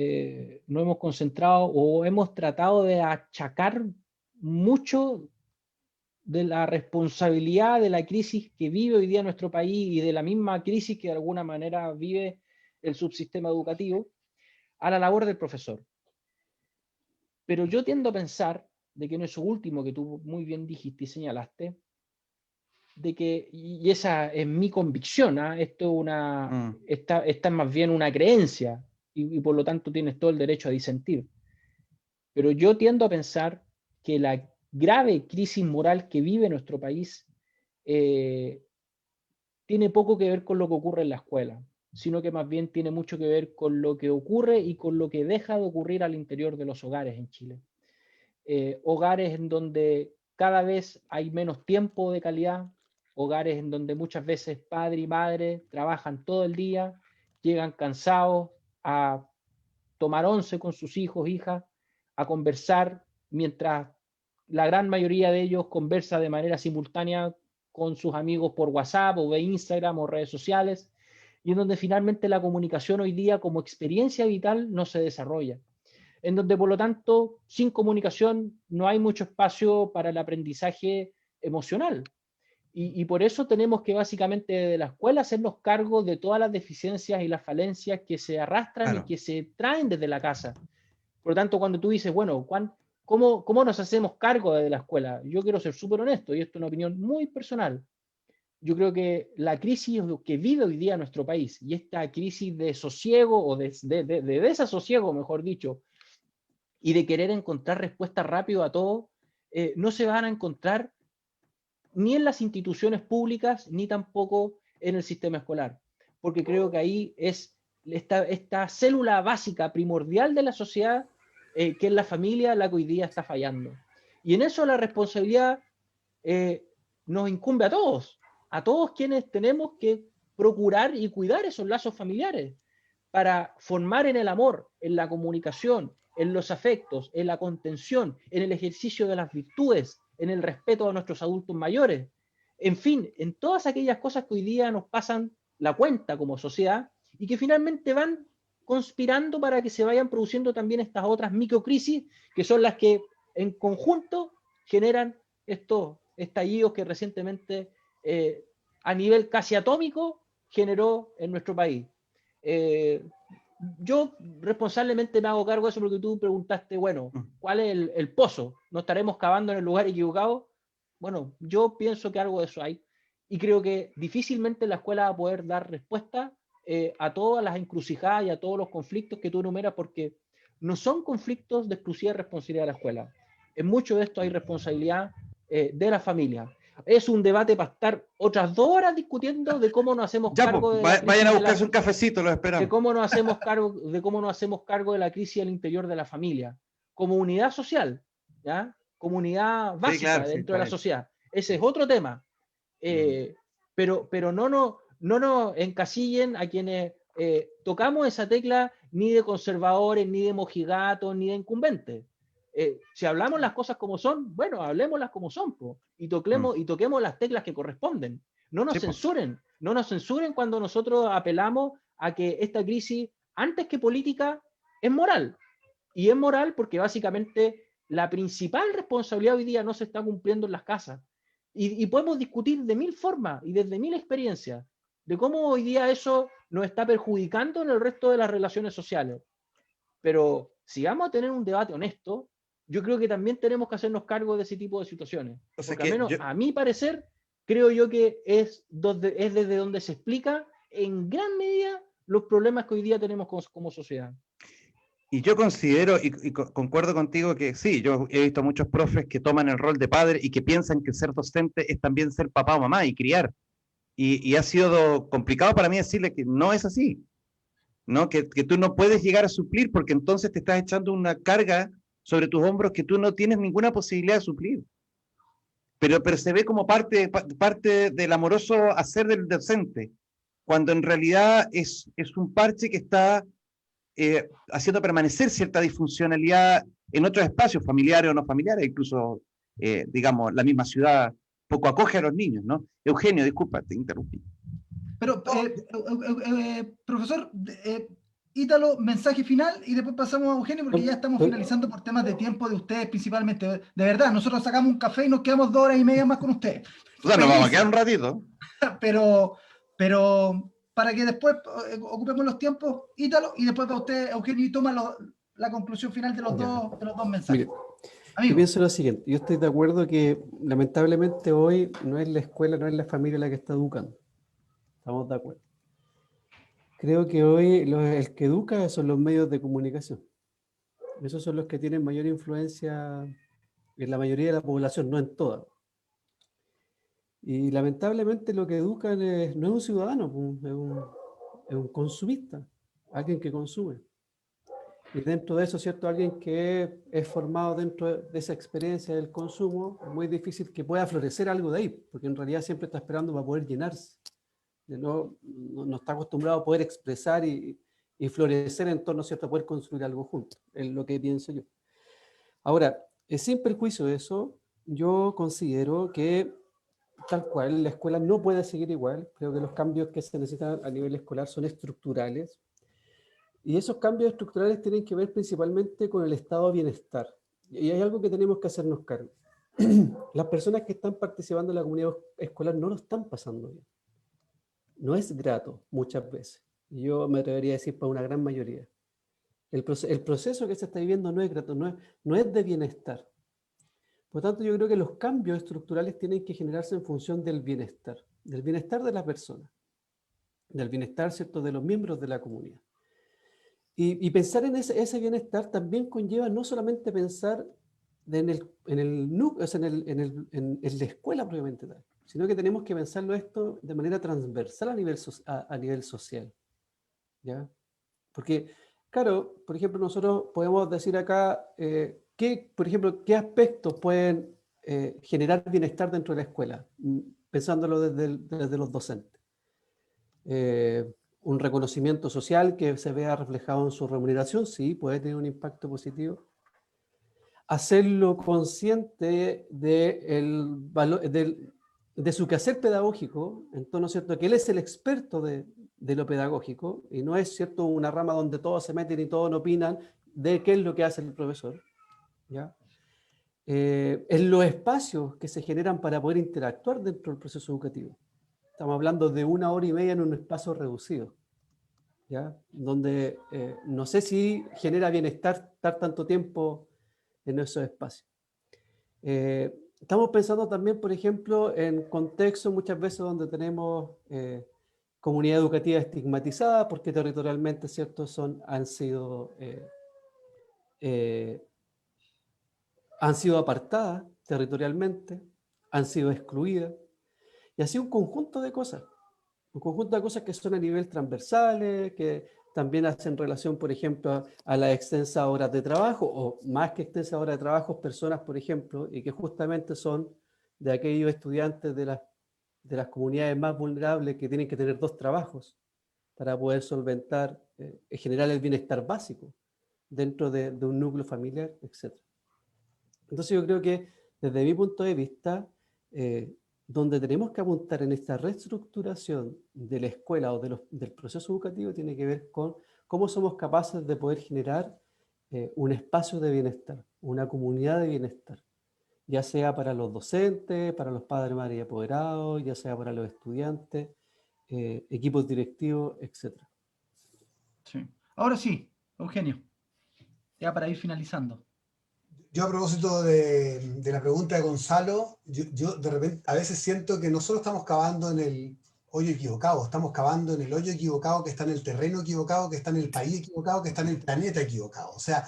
[SPEAKER 3] no hemos concentrado o hemos tratado de achacar mucho de la responsabilidad de la crisis que vive hoy día nuestro país y de la misma crisis que de alguna manera vive el subsistema educativo a la labor del profesor. Pero yo tiendo a pensar de que en eso último que tú muy bien dijiste y señalaste, de que, y esa es mi convicción, esto esta es más bien una creencia y por lo tanto tienes todo el derecho a disentir. Pero yo tiendo a pensar que la grave crisis moral que vive nuestro país tiene poco que ver con lo que ocurre en la escuela, sino que más bien tiene mucho que ver con lo que ocurre y con lo que deja de ocurrir al interior de los hogares en Chile. Hogares en donde cada vez hay menos tiempo de calidad, hogares en donde muchas veces padre y madre trabajan todo el día, llegan cansados a tomar once con sus hijos, hijas, a conversar, mientras la gran mayoría de ellos conversa de manera simultánea con sus amigos por WhatsApp o de Instagram o redes sociales, y en donde finalmente la comunicación hoy día como experiencia vital no se desarrolla. En donde, por lo tanto, sin comunicación no hay mucho espacio para el aprendizaje emocional. Y por eso tenemos que básicamente de la escuela hacernos cargo de todas las deficiencias y las falencias que se arrastran y que se traen desde la casa. Por lo tanto, cuando tú dices, bueno, ¿cómo nos hacemos cargo de la escuela? Yo quiero ser súper honesto, y esto es una opinión muy personal. Yo creo que la crisis que vive hoy día nuestro país, y esta crisis de sosiego o de desasosiego, mejor dicho, y de querer encontrar respuestas rápido a todo, no se van a encontrar ni en las instituciones públicas, ni tampoco en el sistema escolar. Porque creo que ahí es esta célula básica, primordial de la sociedad, que es la familia, la que hoy día está fallando. Y en eso la responsabilidad nos incumbe a todos quienes tenemos que procurar y cuidar esos lazos familiares para formar en el amor, en la comunicación, en los afectos, en la contención, en el ejercicio de las virtudes, en el respeto a nuestros adultos mayores, en fin, en todas aquellas cosas que hoy día nos pasan la cuenta como sociedad y que finalmente van conspirando para que se vayan produciendo también estas otras microcrisis que son las que en conjunto generan estos estallidos que recientemente a nivel casi atómico generó en nuestro país. Yo responsablemente me hago cargo de eso porque tú preguntaste, bueno, ¿cuál es el pozo? ¿No estaremos cavando en el lugar equivocado? Bueno, yo pienso que algo de eso hay y creo que difícilmente la escuela va a poder dar respuesta a todas las encrucijadas y a todos los conflictos que tú enumeras porque no son conflictos de exclusiva responsabilidad de la escuela. En mucho de esto hay responsabilidad de la familia. Es un debate para estar otras 2 horas discutiendo de cómo nos hacemos cargo de la
[SPEAKER 2] vayan a buscarse un cafecito, los esperamos.
[SPEAKER 3] de cómo nos hacemos cargo de la crisis al interior de la familia, como unidad social, ¿ya? Comunidad básica
[SPEAKER 2] sí, claro,
[SPEAKER 3] dentro de la sociedad. Ese es otro tema. Pero no nos encasillen a quienes tocamos esa tecla ni de conservadores, ni de mojigatos, ni de incumbentes. Si hablamos las cosas como son, bueno, hablemoslas como son, y toquemos las teclas que corresponden. No nos censuren, no nos censuren cuando nosotros apelamos a que esta crisis, antes que política, es moral. Y es moral porque básicamente la principal responsabilidad hoy día no se está cumpliendo en las casas. Y podemos discutir de 1000 formas y desde 1000 experiencias de cómo hoy día eso nos está perjudicando en el resto de las relaciones sociales. Pero si vamos a tener un debate honesto, yo creo que también tenemos que hacernos cargo de ese tipo de situaciones. O sea, porque al menos a mi parecer, creo yo que es desde donde se explica en gran medida los problemas que hoy día tenemos como sociedad.
[SPEAKER 2] Y yo considero, y concuerdo contigo, que sí, yo he visto muchos profes que toman el rol de padre y que piensan que ser docente es también ser papá o mamá y criar. Y ha sido complicado para mí decirle que no es así. ¿no? Que tú no puedes llegar a suplir porque entonces te estás echando una carga sobre tus hombros que tú no tienes ninguna posibilidad de suplir. Pero se ve como parte del amoroso hacer del docente, cuando en realidad es un parche que está haciendo permanecer cierta disfuncionalidad en otros espacios, familiares o no familiares, incluso, digamos, la misma ciudad poco acoge a los niños, ¿no? Eugenio, disculpa, te interrumpí.
[SPEAKER 1] Pero, profesor, Ítalo, mensaje final y después pasamos a Eugenio porque ya estamos finalizando por temas de tiempo de ustedes principalmente. De verdad, nosotros sacamos un café y nos quedamos 2 horas y media más con ustedes.
[SPEAKER 2] O sea, nos vamos a quedar un ratito.
[SPEAKER 1] Pero para que después ocupemos los tiempos, Ítalo, y después para usted, Eugenio, y toma la conclusión final de los dos mensajes.
[SPEAKER 5] Mire, yo pienso lo siguiente, yo estoy de acuerdo que lamentablemente hoy no es la escuela, no es la familia la que está educando. Estamos de acuerdo. Creo que hoy el que educa son los medios de comunicación. Esos son los que tienen mayor influencia en la mayoría de la población, no en toda. Y lamentablemente lo que educan no es un ciudadano, es un consumista, alguien que consume. Y dentro de eso, ¿cierto? Alguien que es formado dentro de esa experiencia del consumo, es muy difícil que pueda florecer algo de ahí, porque en realidad siempre está esperando para poder llenarse. No está acostumbrado a poder expresar y florecer en torno, ¿cierto?, a poder construir algo juntos, es lo que pienso yo. Ahora, sin perjuicio de eso, yo considero que tal cual la escuela no puede seguir igual. Creo que los cambios que se necesitan a nivel escolar son estructurales, y esos cambios estructurales tienen que ver principalmente con el estado de bienestar. Y hay algo que tenemos que hacernos cargo. Las personas que están participando en la comunidad escolar no lo están pasando bien. No es grato muchas veces. Yo me atrevería a decir para una gran mayoría. El proceso que se está viviendo no es grato, no es de bienestar. Por lo tanto, yo creo que los cambios estructurales tienen que generarse en función del bienestar de la persona, del bienestar, ¿cierto?, de los miembros de la comunidad. Y pensar en ese bienestar también conlleva no solamente pensar en la escuela propiamente tal, sino que tenemos que pensarlo esto de manera transversal a nivel social, ¿ya? Porque, claro, por ejemplo, nosotros podemos decir acá por ejemplo, qué aspectos pueden generar bienestar dentro de la escuela, pensándolo desde los docentes. Un reconocimiento social que se vea reflejado en su remuneración, sí, puede tener un impacto positivo. Hacerlo consciente de su quehacer pedagógico, en torno, ¿cierto?, que él es el experto de lo pedagógico, y no es, ¿cierto?, una rama donde todos se meten y todos opinan de qué es lo que hace el profesor, ¿ya? En los espacios que se generan para poder interactuar dentro del proceso educativo. Estamos hablando de 1 hora y media en un espacio reducido, ¿ya? Donde no sé si genera bienestar estar tanto tiempo en esos espacios. Estamos pensando también, por ejemplo, en contextos muchas veces donde tenemos comunidad educativa estigmatizada porque territorialmente, ¿cierto?, han sido apartadas territorialmente, han sido excluidas, y así un conjunto de cosas que son a nivel transversales, que también hacen relación, por ejemplo, a las extensas horas de trabajo, o más que extensas horas de trabajo, personas, por ejemplo, y que justamente son de aquellos estudiantes de las comunidades más vulnerables que tienen que tener 2 trabajos para poder solventar, generar el bienestar básico dentro de un núcleo familiar, etc. Entonces yo creo que desde mi punto de vista, donde tenemos que apuntar en esta reestructuración de la escuela o del proceso educativo tiene que ver con cómo somos capaces de poder generar un espacio de bienestar, una comunidad de bienestar, ya sea para los docentes, para los padres, madres y apoderados, ya sea para los estudiantes, equipos directivos, etc.
[SPEAKER 1] Sí. Ahora sí, Eugenio, ya para ir finalizando.
[SPEAKER 4] Yo a propósito de la pregunta de Gonzalo, yo de repente a veces siento que nosotros estamos cavando en el hoyo equivocado, estamos cavando en el hoyo equivocado, que está en el terreno equivocado, que está en el país equivocado, que está en el planeta equivocado. O sea,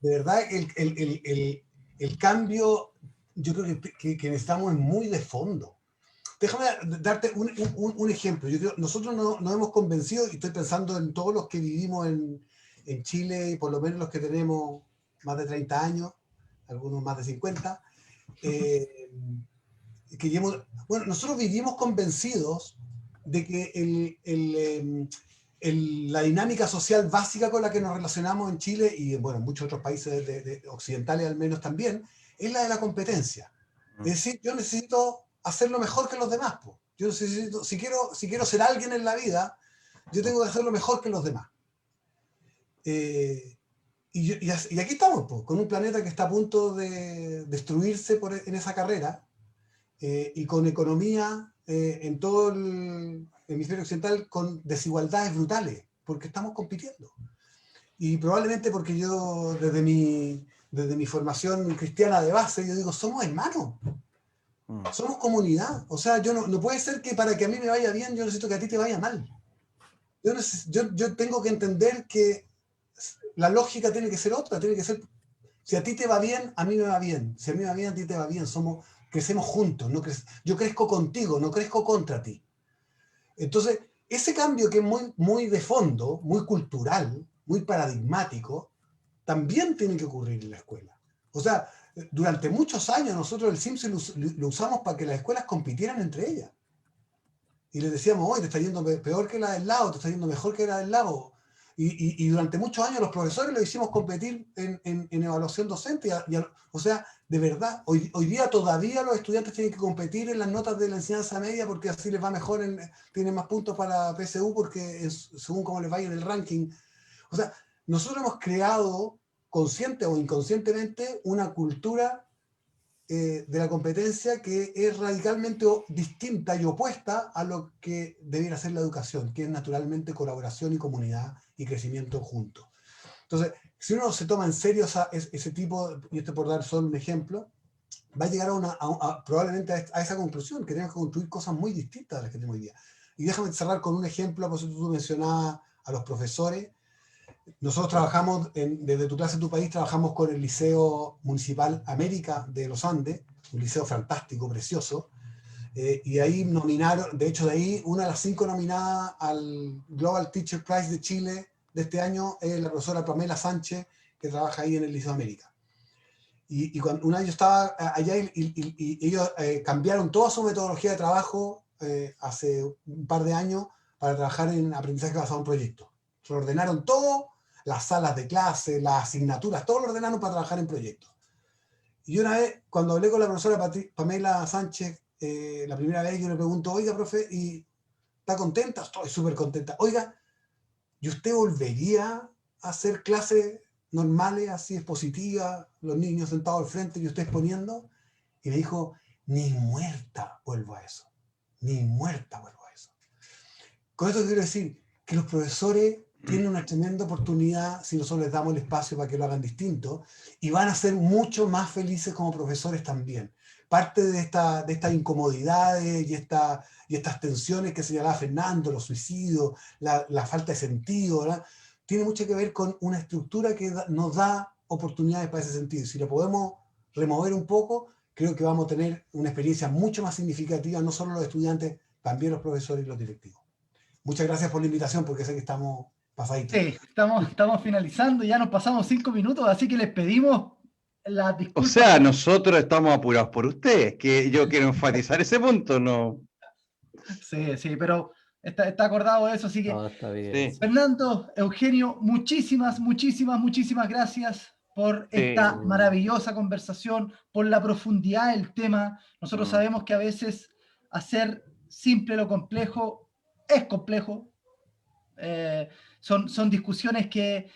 [SPEAKER 4] de verdad el cambio yo creo que necesitamos es muy de fondo. déjame darte un ejemplo. Yo creo, nosotros nos hemos convencido, y estoy pensando en todos los que vivimos en Chile, y por lo menos los que tenemos más de 30 años, algunos más de 50, bueno, nosotros vivimos convencidos de que la dinámica social básica con la que nos relacionamos en Chile y bueno, en muchos otros países occidentales al menos también, es la de la competencia. Es decir, yo necesito hacerlo mejor que los demás. Po. Yo necesito, si quiero ser alguien en la vida, yo tengo que hacerlo mejor que los demás. Y aquí estamos, po, con un planeta que está a punto de destruirse en esa carrera, y con economía en todo el hemisferio occidental con desigualdades brutales, porque estamos compitiendo. Y probablemente porque yo, desde mi formación cristiana de base, yo digo, somos hermanos, somos comunidad. O sea, no puede ser que para que a mí me vaya bien, yo necesito que a ti te vaya mal. Yo tengo que entender que la lógica tiene que ser otra, tiene que ser, si a ti te va bien, a mí me va bien. Si a mí me va bien, a ti te va bien. Crecemos juntos. Yo crezco contigo, no crezco contra ti. Entonces, ese cambio que es muy, muy de fondo, muy cultural, muy paradigmático, también tiene que ocurrir en la escuela. O sea, durante muchos años nosotros el Simpson lo usamos para que las escuelas compitieran entre ellas. Y les decíamos, hoy te está yendo peor que la del lado, te está yendo mejor que la del lado. Y durante muchos años los profesores lo hicimos competir en evaluación docente. O sea, de verdad, hoy día todavía los estudiantes tienen que competir en las notas de la enseñanza media porque así les va mejor, tienen más puntos para PSU porque según cómo les vaya en el ranking. O sea, nosotros hemos creado, consciente o inconscientemente, una cultura de la competencia que es radicalmente distinta y opuesta a lo que debiera ser la educación, que es naturalmente colaboración y comunidad y crecimiento juntos. Entonces, si uno se toma en serio ese tipo, y esto por dar solo un ejemplo, va a llegar probablemente a esa conclusión, que tenemos que construir cosas muy distintas a las que tenemos hoy día. Y déjame cerrar con un ejemplo, por eso tú mencionabas a los profesores. Nosotros trabajamos, desde Tu Clase, Tu País, trabajamos con el Liceo Municipal América de los Andes, un liceo fantástico, precioso, y ahí nominaron, de hecho de ahí, una de las 5 nominadas al Global Teacher Prize de Chile de este año es la profesora Pamela Sánchez, que trabaja ahí en el Liceo América. Y cuando una vez yo estaba allá y ellos cambiaron toda su metodología de trabajo hace un par de años para trabajar en aprendizaje basado en proyectos. Se ordenaron todo, las salas de clase, las asignaturas, todo lo ordenaron para trabajar en proyectos. Y una vez, cuando hablé con la profesora Pamela Sánchez, la primera vez yo le pregunto, oiga, profe, ¿y está contenta? Estoy súper contenta. Oiga, ¿y usted volvería a hacer clases normales, así expositivas, los niños sentados al frente y usted exponiendo? Y me dijo, ni muerta vuelvo a eso. Ni muerta vuelvo a eso. Con esto quiero decir que los profesores tienen una tremenda oportunidad si nosotros les damos el espacio para que lo hagan distinto y van a ser mucho más felices como profesores también. Parte de estas incomodidades y estas tensiones que señalaba Fernando, los suicidios, la falta de sentido, ¿verdad? Tiene mucho que ver con una estructura que nos da oportunidades para ese sentido. Si lo podemos remover un poco, creo que vamos a tener una experiencia mucho más significativa, no solo los estudiantes, también los profesores y los directivos. Muchas gracias por la invitación, porque sé que estamos pasaditos.
[SPEAKER 1] Sí, estamos finalizando, ya nos pasamos 5 minutos, así que les pedimos las
[SPEAKER 2] O
[SPEAKER 1] disculpas.
[SPEAKER 2] sea, nosotros estamos apurados por ustedes, que yo quiero enfatizar ese punto, ¿no?
[SPEAKER 1] Sí, pero está acordado eso, así que
[SPEAKER 5] No, está bien.
[SPEAKER 2] Sí.
[SPEAKER 1] Fernando, Eugenio, muchísimas gracias por
[SPEAKER 2] Sí.
[SPEAKER 1] esta maravillosa conversación, por la profundidad del tema. Nosotros sabemos que a veces hacer simple lo complejo es complejo. Son discusiones que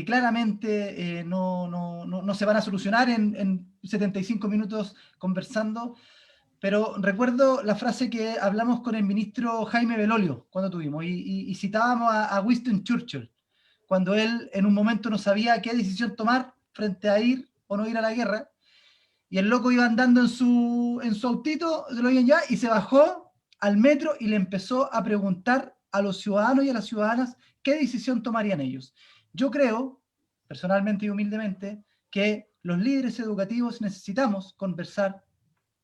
[SPEAKER 1] claramente no se van a solucionar en 75 minutos conversando. Pero recuerdo la frase que hablamos con el ministro Jaime Belolio cuando tuvimos, y citábamos a Winston Churchill, cuando él en un momento no sabía qué decisión tomar frente a ir o no ir a la guerra, y el loco iba andando en su autito, se lo iban ya, y se bajó al metro y le empezó a preguntar a los ciudadanos y a las ciudadanas qué decisión tomarían ellos. Yo creo, personalmente y humildemente, que los líderes educativos necesitamos conversar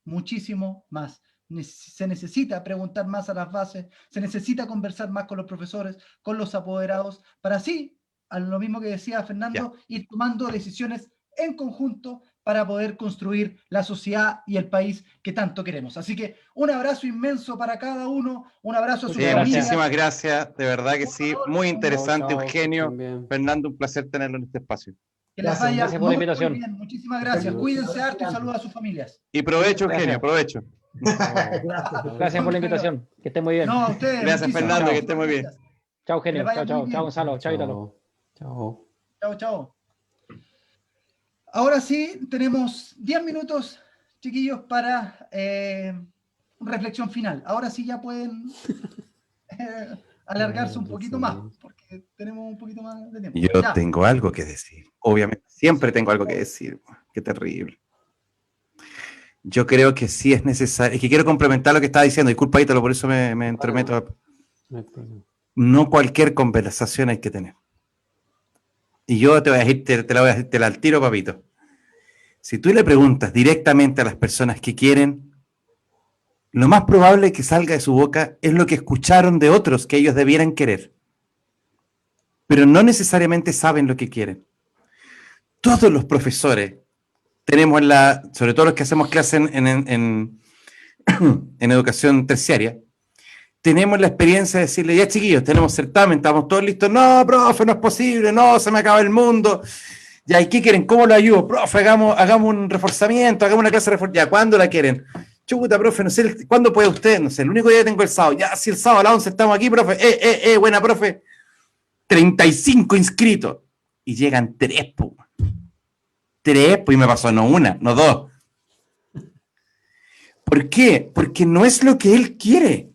[SPEAKER 1] muchísimo más. se necesita preguntar más a las bases, se necesita conversar más con los profesores, con los apoderados, para así, a lo mismo que decía Fernando, ir tomando decisiones en conjunto para poder construir la sociedad y el país que tanto queremos. Así que un abrazo inmenso para cada uno, un abrazo a sus familias.
[SPEAKER 2] Muchísimas gracias, de verdad que sí, muy interesante,
[SPEAKER 5] Chao,
[SPEAKER 2] Eugenio.
[SPEAKER 5] también.
[SPEAKER 2] Fernando, un placer tenerlo en este espacio.
[SPEAKER 1] Que les
[SPEAKER 4] Gracias,
[SPEAKER 1] vaya
[SPEAKER 3] gracias por la
[SPEAKER 1] muy
[SPEAKER 3] invitación.
[SPEAKER 1] bien. Muchísimas gracias. Cuídense harto y saludos a sus familias.
[SPEAKER 2] Y provecho,
[SPEAKER 3] Gracias.
[SPEAKER 2] Eugenio, provecho.
[SPEAKER 3] Gracias por la invitación. Que estén muy bien.
[SPEAKER 1] No, a ustedes.
[SPEAKER 2] Gracias,
[SPEAKER 1] muchísimas
[SPEAKER 2] Fernando, que
[SPEAKER 1] gracias.
[SPEAKER 2] esté muy bien.
[SPEAKER 3] Chao, Eugenio.
[SPEAKER 1] Que le vaya
[SPEAKER 3] Chao, chao.
[SPEAKER 1] muy bien.
[SPEAKER 3] Chao, Gonzalo. Chao, Ítalo.
[SPEAKER 5] Chao.
[SPEAKER 1] Chao, chao. Ahora sí, tenemos 10 minutos, chiquillos, para reflexión final. Ahora sí ya pueden alargarse un poquito más, porque tenemos un poquito más de tiempo.
[SPEAKER 2] Yo
[SPEAKER 1] Ya.
[SPEAKER 2] tengo algo que decir, obviamente, siempre tengo algo que decir. Qué terrible. Yo creo que sí es necesario, es que quiero complementar lo que estaba diciendo, disculpa, Ítalo, por eso me entrometo.
[SPEAKER 5] No hay problema.
[SPEAKER 2] No cualquier conversación hay que tener. Y yo te voy a decir, te la voy a decir, te la al tiro, papito. Si tú le preguntas directamente a las personas que quieren, lo más probable que salga de su boca es lo que escucharon de otros que ellos debieran querer. Pero no necesariamente saben lo que quieren. Todos los profesores tenemos sobre todo los que hacemos clases en educación terciaria, tenemos la experiencia de decirle, ya chiquillos, tenemos certamen, estamos todos listos. No, profe, no es posible, no, se me acaba el mundo. Ya, ¿y qué quieren? ¿Cómo lo ayudo? Profe, hagamos un reforzamiento, hagamos una clase de reforzamiento. Ya, ¿cuándo la quieren? Chuta, profe, no sé, ¿cuándo puede usted? No sé, el único día que tengo el sábado. Ya, si el sábado a las 11 estamos aquí, profe. Buena, profe. 35 inscritos. Y llegan 3, po. 3, pues, y me pasó no una, no 2. ¿Por qué? Porque no es lo que él quiere.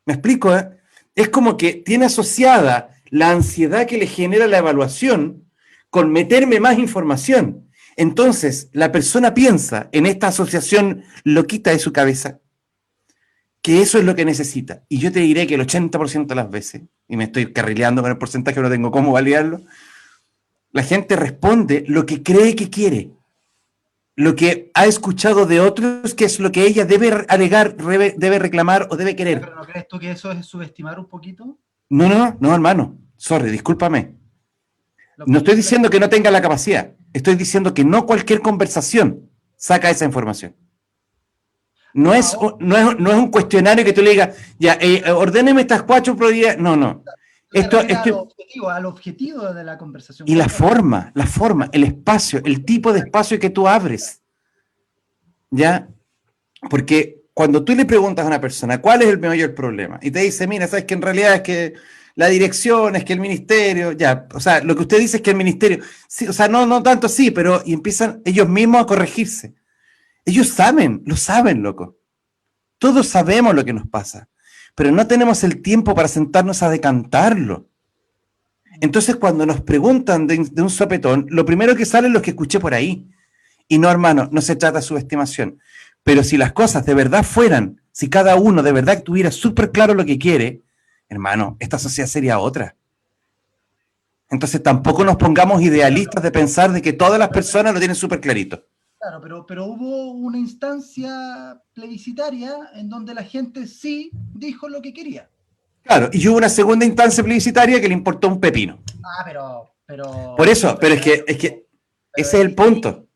[SPEAKER 2] ¿Me explico? Es como que tiene asociada la ansiedad que le genera la evaluación con meterme más información. Entonces, la persona piensa en esta asociación loquita de su cabeza que eso es lo que necesita. Y yo te diré que el 80% de las veces, y me estoy carrileando con el porcentaje, no tengo cómo validarlo, la gente responde lo que cree que quiere, lo que ha escuchado de otros, que es lo que ella debe alegar, debe reclamar o debe querer.
[SPEAKER 1] ¿Pero no crees tú que eso es subestimar un poquito?
[SPEAKER 2] No, hermano. Sorry, discúlpame. No estoy diciendo que no tenga la capacidad. Estoy diciendo que no cualquier conversación saca esa información. No es un cuestionario que tú le digas, ya, ordéneme estas 4 prioridades. No.
[SPEAKER 1] Al objetivo de la conversación.
[SPEAKER 2] Y la forma, el espacio, el tipo de espacio que tú abres. ¿Ya? Porque cuando tú le preguntas a una persona cuál es el mayor problema y te dice, mira, sabes que en realidad es que la dirección, es que el ministerio, ya, o sea, lo que usted dice es que el ministerio, sí, o sea, no tanto sí, pero y empiezan ellos mismos a corregirse. Ellos lo saben, loco. Todos sabemos lo que nos pasa, pero no tenemos el tiempo para sentarnos a decantarlo. Entonces, cuando nos preguntan de un sopetón, lo primero que sale es lo que escuché por ahí. Y no, hermano, no se trata de subestimación. Pero si las cosas de verdad fueran, si cada uno de verdad tuviera súper claro lo que quiere, hermano, esta sociedad sería otra. Entonces, tampoco nos pongamos idealistas de pensar de que todas las personas lo tienen súper clarito.
[SPEAKER 1] Claro, pero hubo una instancia plebiscitaria en donde la gente sí dijo lo que quería.
[SPEAKER 2] Claro, y hubo una segunda instancia plebiscitaria que le importó un pepino.
[SPEAKER 1] Pero...
[SPEAKER 2] Por eso, pero es que ese es el punto.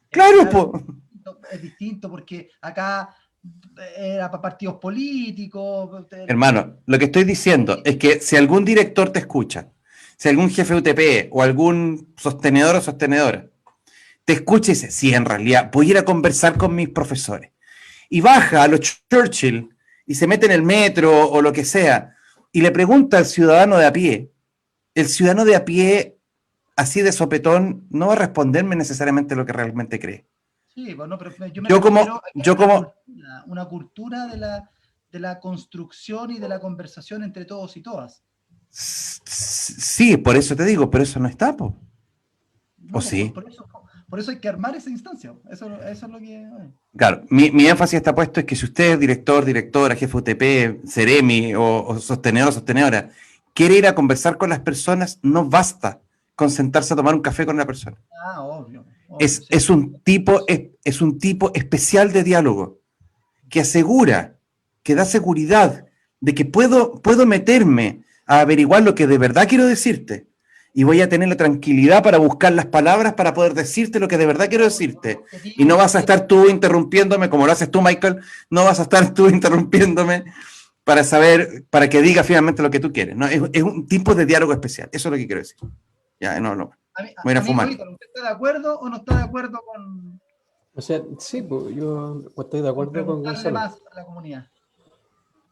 [SPEAKER 2] Claro,
[SPEAKER 1] es distinto porque acá era para partidos políticos.
[SPEAKER 2] Hermano, lo que estoy diciendo es que si algún director te escucha, si algún jefe UTP o algún sostenedor o sostenedora te escucha y dice, sí, en realidad voy a ir a conversar con mis profesores, y baja a los Churchill y se mete en el metro o lo que sea, y le pregunta al ciudadano de a pie, el ciudadano de a pie, así de sopetón, no va a responderme necesariamente lo que realmente cree.
[SPEAKER 1] Sí, bueno, pero una cultura de la construcción y de la conversación entre todos y todas.
[SPEAKER 2] Sí, por eso te digo, pero eso no está, po. ¿O sí?
[SPEAKER 1] Por eso hay que armar esa instancia. Eso es lo que...
[SPEAKER 2] Claro, mi énfasis está puesto es que si usted es director, directora, jefe UTP, Ceremi o sostenedor o sostenedora, quiere ir a conversar con las personas, no basta con sentarse a tomar un café con una persona.
[SPEAKER 1] Obvio.
[SPEAKER 2] Es un tipo especial de diálogo. que asegura, que da seguridad de que puedo meterme a averiguar lo que de verdad quiero decirte y voy a tener la tranquilidad para buscar las palabras para poder decirte lo que de verdad quiero decirte. Y no vas a estar tú interrumpiéndome como lo haces tú, Michael, no vas a estar tú interrumpiéndome para saber, para que diga finalmente lo que tú quieres, ¿no? Es un tipo de diálogo especial, eso es lo que quiero decir. Ya, no. Voy a ir a fumar.
[SPEAKER 1] ¿Usted está de acuerdo o no está de acuerdo con
[SPEAKER 5] O sea, sí, pues, yo estoy de acuerdo con
[SPEAKER 1] preguntarle
[SPEAKER 5] Gonzalo.
[SPEAKER 1] más a la comunidad?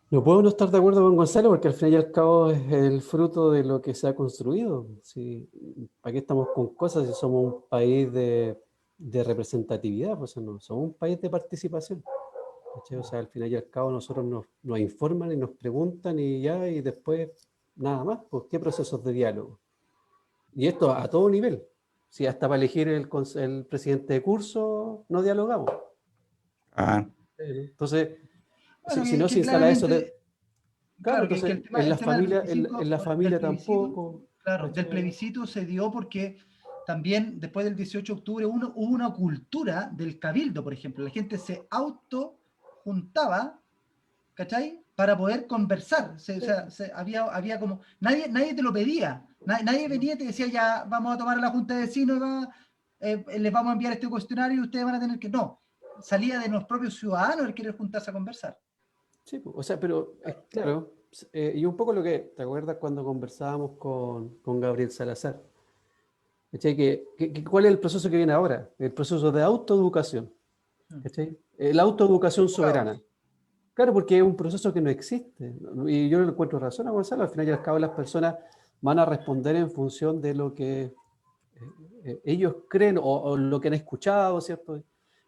[SPEAKER 5] No puedo no estar de acuerdo con Gonzalo porque al fin y al cabo es el fruto de lo que se ha construido. Sí, ¿para qué estamos con cosas si somos un país de representatividad? Pues no, somos un país de participación. ¿Cachai? O sea, al final y al cabo nosotros nos informan y nos preguntan y ya, y después nada más. Pues, ¿qué procesos de diálogo? Y esto a todo nivel. Si hasta para elegir el presidente de curso no dialogamos.
[SPEAKER 2] Ah,
[SPEAKER 5] Entonces,
[SPEAKER 1] Bueno,
[SPEAKER 5] si no se
[SPEAKER 1] que
[SPEAKER 5] instala eso,
[SPEAKER 1] claramente,
[SPEAKER 5] claro,
[SPEAKER 1] claro, que
[SPEAKER 5] entonces
[SPEAKER 1] el tema,
[SPEAKER 5] en la
[SPEAKER 1] el tema del
[SPEAKER 5] familia,
[SPEAKER 1] plebiscito,
[SPEAKER 5] en la familia tampoco.
[SPEAKER 1] claro, del
[SPEAKER 5] ¿cachai?
[SPEAKER 1] plebiscito se dio porque también después del 18 de octubre hubo una cultura del cabildo, por ejemplo. La gente se juntaba, ¿cachai? Para poder conversar. O sea, había como, nadie te lo pedía. Nadie venía y te decía, ya vamos a tomar a la junta de vecinos, les vamos a enviar este cuestionario y ustedes van a tener que... No, salía de los propios ciudadanos el querer juntarse a conversar.
[SPEAKER 5] Sí, pues, o sea, pero claro, y un poco lo que, ¿te acuerdas cuando conversábamos con Gabriel Salazar? ¿Cachai? ¿Cuál es el proceso que viene ahora? El proceso de autoeducación. ¿Cachai? La autoeducación soberana. Claro, porque es un proceso que no existe. Y yo le encuentro razón a Gonzalo. Al final y al cabo las personas van a responder en función de lo que ellos creen o lo que han escuchado, ¿cierto?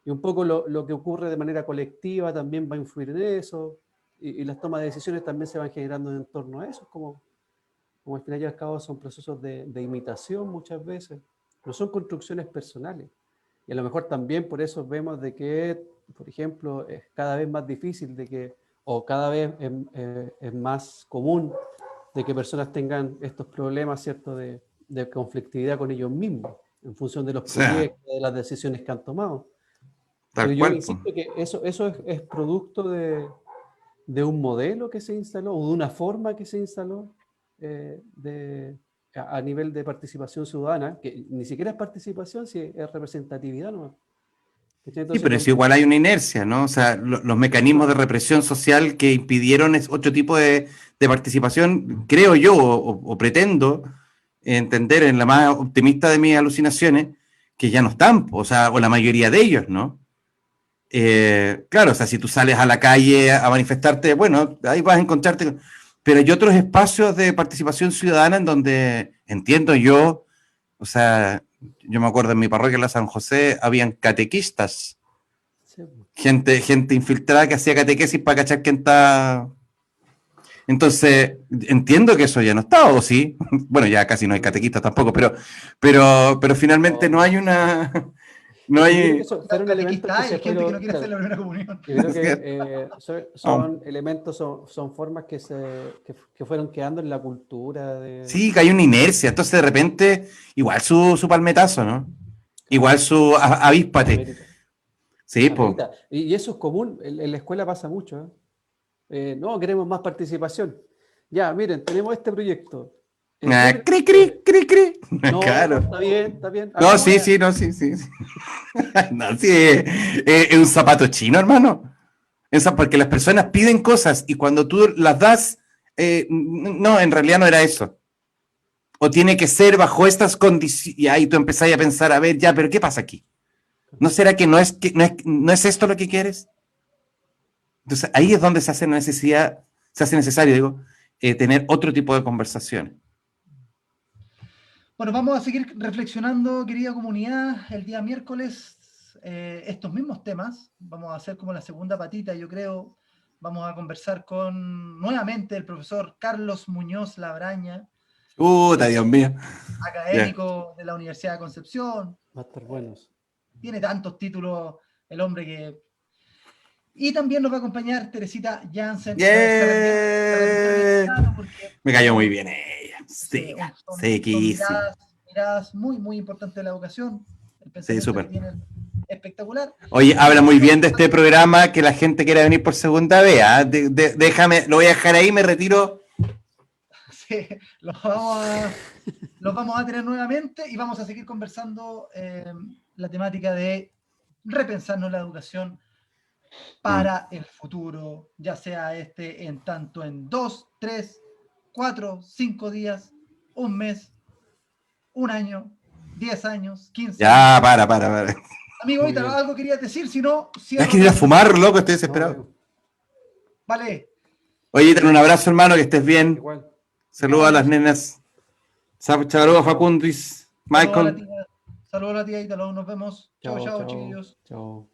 [SPEAKER 5] Y un poco lo que ocurre de manera colectiva también va a influir en eso. Y las tomas de decisiones también se van generando en torno a eso. Como al final y al cabo son procesos de imitación muchas veces. No son construcciones personales. Y a lo mejor también por eso vemos de que, por ejemplo, es cada vez más difícil de que, o cada vez es más común de que personas tengan estos problemas, ¿cierto?, de conflictividad con ellos mismos, en función de los proyectos, de las decisiones que han tomado. Pero yo insisto que eso es producto de un modelo que se instaló, o de una forma que se instaló a nivel de participación ciudadana, que ni siquiera es participación, si es representatividad, ¿no? Entonces,
[SPEAKER 2] sí, pero es igual hay una inercia, ¿no? O sea, los mecanismos de represión social que impidieron otro tipo de participación, creo yo, o pretendo entender en la más optimista de mis alucinaciones, que ya no están, o sea, o la mayoría de ellos, ¿no? Claro, o sea, si tú sales a la calle a manifestarte, bueno, ahí vas a encontrarte, pero hay otros espacios de participación ciudadana en donde entiendo yo, o sea, yo me acuerdo en mi parroquia, en la San José, habían catequistas,
[SPEAKER 5] sí.
[SPEAKER 2] gente infiltrada que hacía catequesis para cachar quién está. Entonces, entiendo que eso ya no está, ¿o sí? Bueno, ya casi no hay catequistas tampoco, pero finalmente no hay una... No
[SPEAKER 5] Yo creo que
[SPEAKER 2] hay...
[SPEAKER 5] fueron elementos que
[SPEAKER 1] Hay
[SPEAKER 5] se
[SPEAKER 1] gente que no
[SPEAKER 5] fueron,
[SPEAKER 1] quiere hacer
[SPEAKER 5] claro,
[SPEAKER 1] la primera comunión.
[SPEAKER 5] yo creo que son elementos, son formas que fueron quedando en la cultura
[SPEAKER 2] Sí, que hay una inercia, entonces de repente, igual su palmetazo, ¿no? Igual su avíspate.
[SPEAKER 5] América.
[SPEAKER 2] Sí, pues.
[SPEAKER 5] Amerita. Y eso es común, en la escuela pasa mucho. No, queremos más participación. Ya, miren, tenemos este proyecto.
[SPEAKER 2] Cri, cri, cri, cri.
[SPEAKER 5] No,
[SPEAKER 2] Claro.
[SPEAKER 5] está bien, está bien.
[SPEAKER 2] No, sí, no, sí. No, sí, es un zapato chino, hermano. Porque las personas piden cosas y cuando tú las das, no, en realidad no era eso. O tiene que ser bajo estas condiciones. Y ahí tú empezás a pensar, a ver, ya, pero ¿qué pasa aquí? ¿No será que no es esto lo que quieres? Entonces ahí es donde se hace necesario, digo, tener otro tipo de conversaciones.
[SPEAKER 1] Bueno, vamos a seguir reflexionando, querida comunidad, el día miércoles, estos mismos temas. Vamos a hacer como la segunda patita, yo creo. Vamos a conversar con, nuevamente, el profesor Carlos Muñoz Labraña.
[SPEAKER 2] Dios mío.
[SPEAKER 1] Académico de la Universidad de Concepción.
[SPEAKER 5] Va a estar buenos.
[SPEAKER 1] Tiene tantos títulos el hombre que... Y también nos va a acompañar Teresita Jansen.
[SPEAKER 2] Me cayó muy bien ella. Sí,
[SPEAKER 1] son miradas muy, muy importantes de la educación. El pensamiento que tienen espectacular.
[SPEAKER 2] Oye, habla muy bien de este programa, que la gente quiera venir por segunda vez. ¿Ah? Déjame, lo voy a dejar ahí, me retiro.
[SPEAKER 1] Sí, los vamos a tener nuevamente y vamos a seguir conversando la temática de repensarnos la educación para el futuro, ya sea en tanto en 2, 3, 4, 5 días, un mes, un año, 10 años, 15
[SPEAKER 2] Ya,
[SPEAKER 1] años.
[SPEAKER 2] para.
[SPEAKER 1] Amigo,
[SPEAKER 5] Muy
[SPEAKER 1] Ítalo,
[SPEAKER 5] bien.
[SPEAKER 1] algo querías decir, si no,
[SPEAKER 2] Es
[SPEAKER 1] cierro.
[SPEAKER 2] que ir a fumar, loco, estoy
[SPEAKER 5] No,
[SPEAKER 2] desesperado.
[SPEAKER 1] Vale.
[SPEAKER 2] Oye, te un abrazo, hermano, que estés bien.
[SPEAKER 5] igual.
[SPEAKER 2] Saludos a las nenas. Saludos a Facundis,
[SPEAKER 1] Saludos a la
[SPEAKER 2] Michael.
[SPEAKER 1] tía. Saludos a la tía Ítalo. Nos vemos. Chao,
[SPEAKER 5] Chao,
[SPEAKER 1] chao,
[SPEAKER 5] chao.
[SPEAKER 1] chiquillos.
[SPEAKER 5] Chao.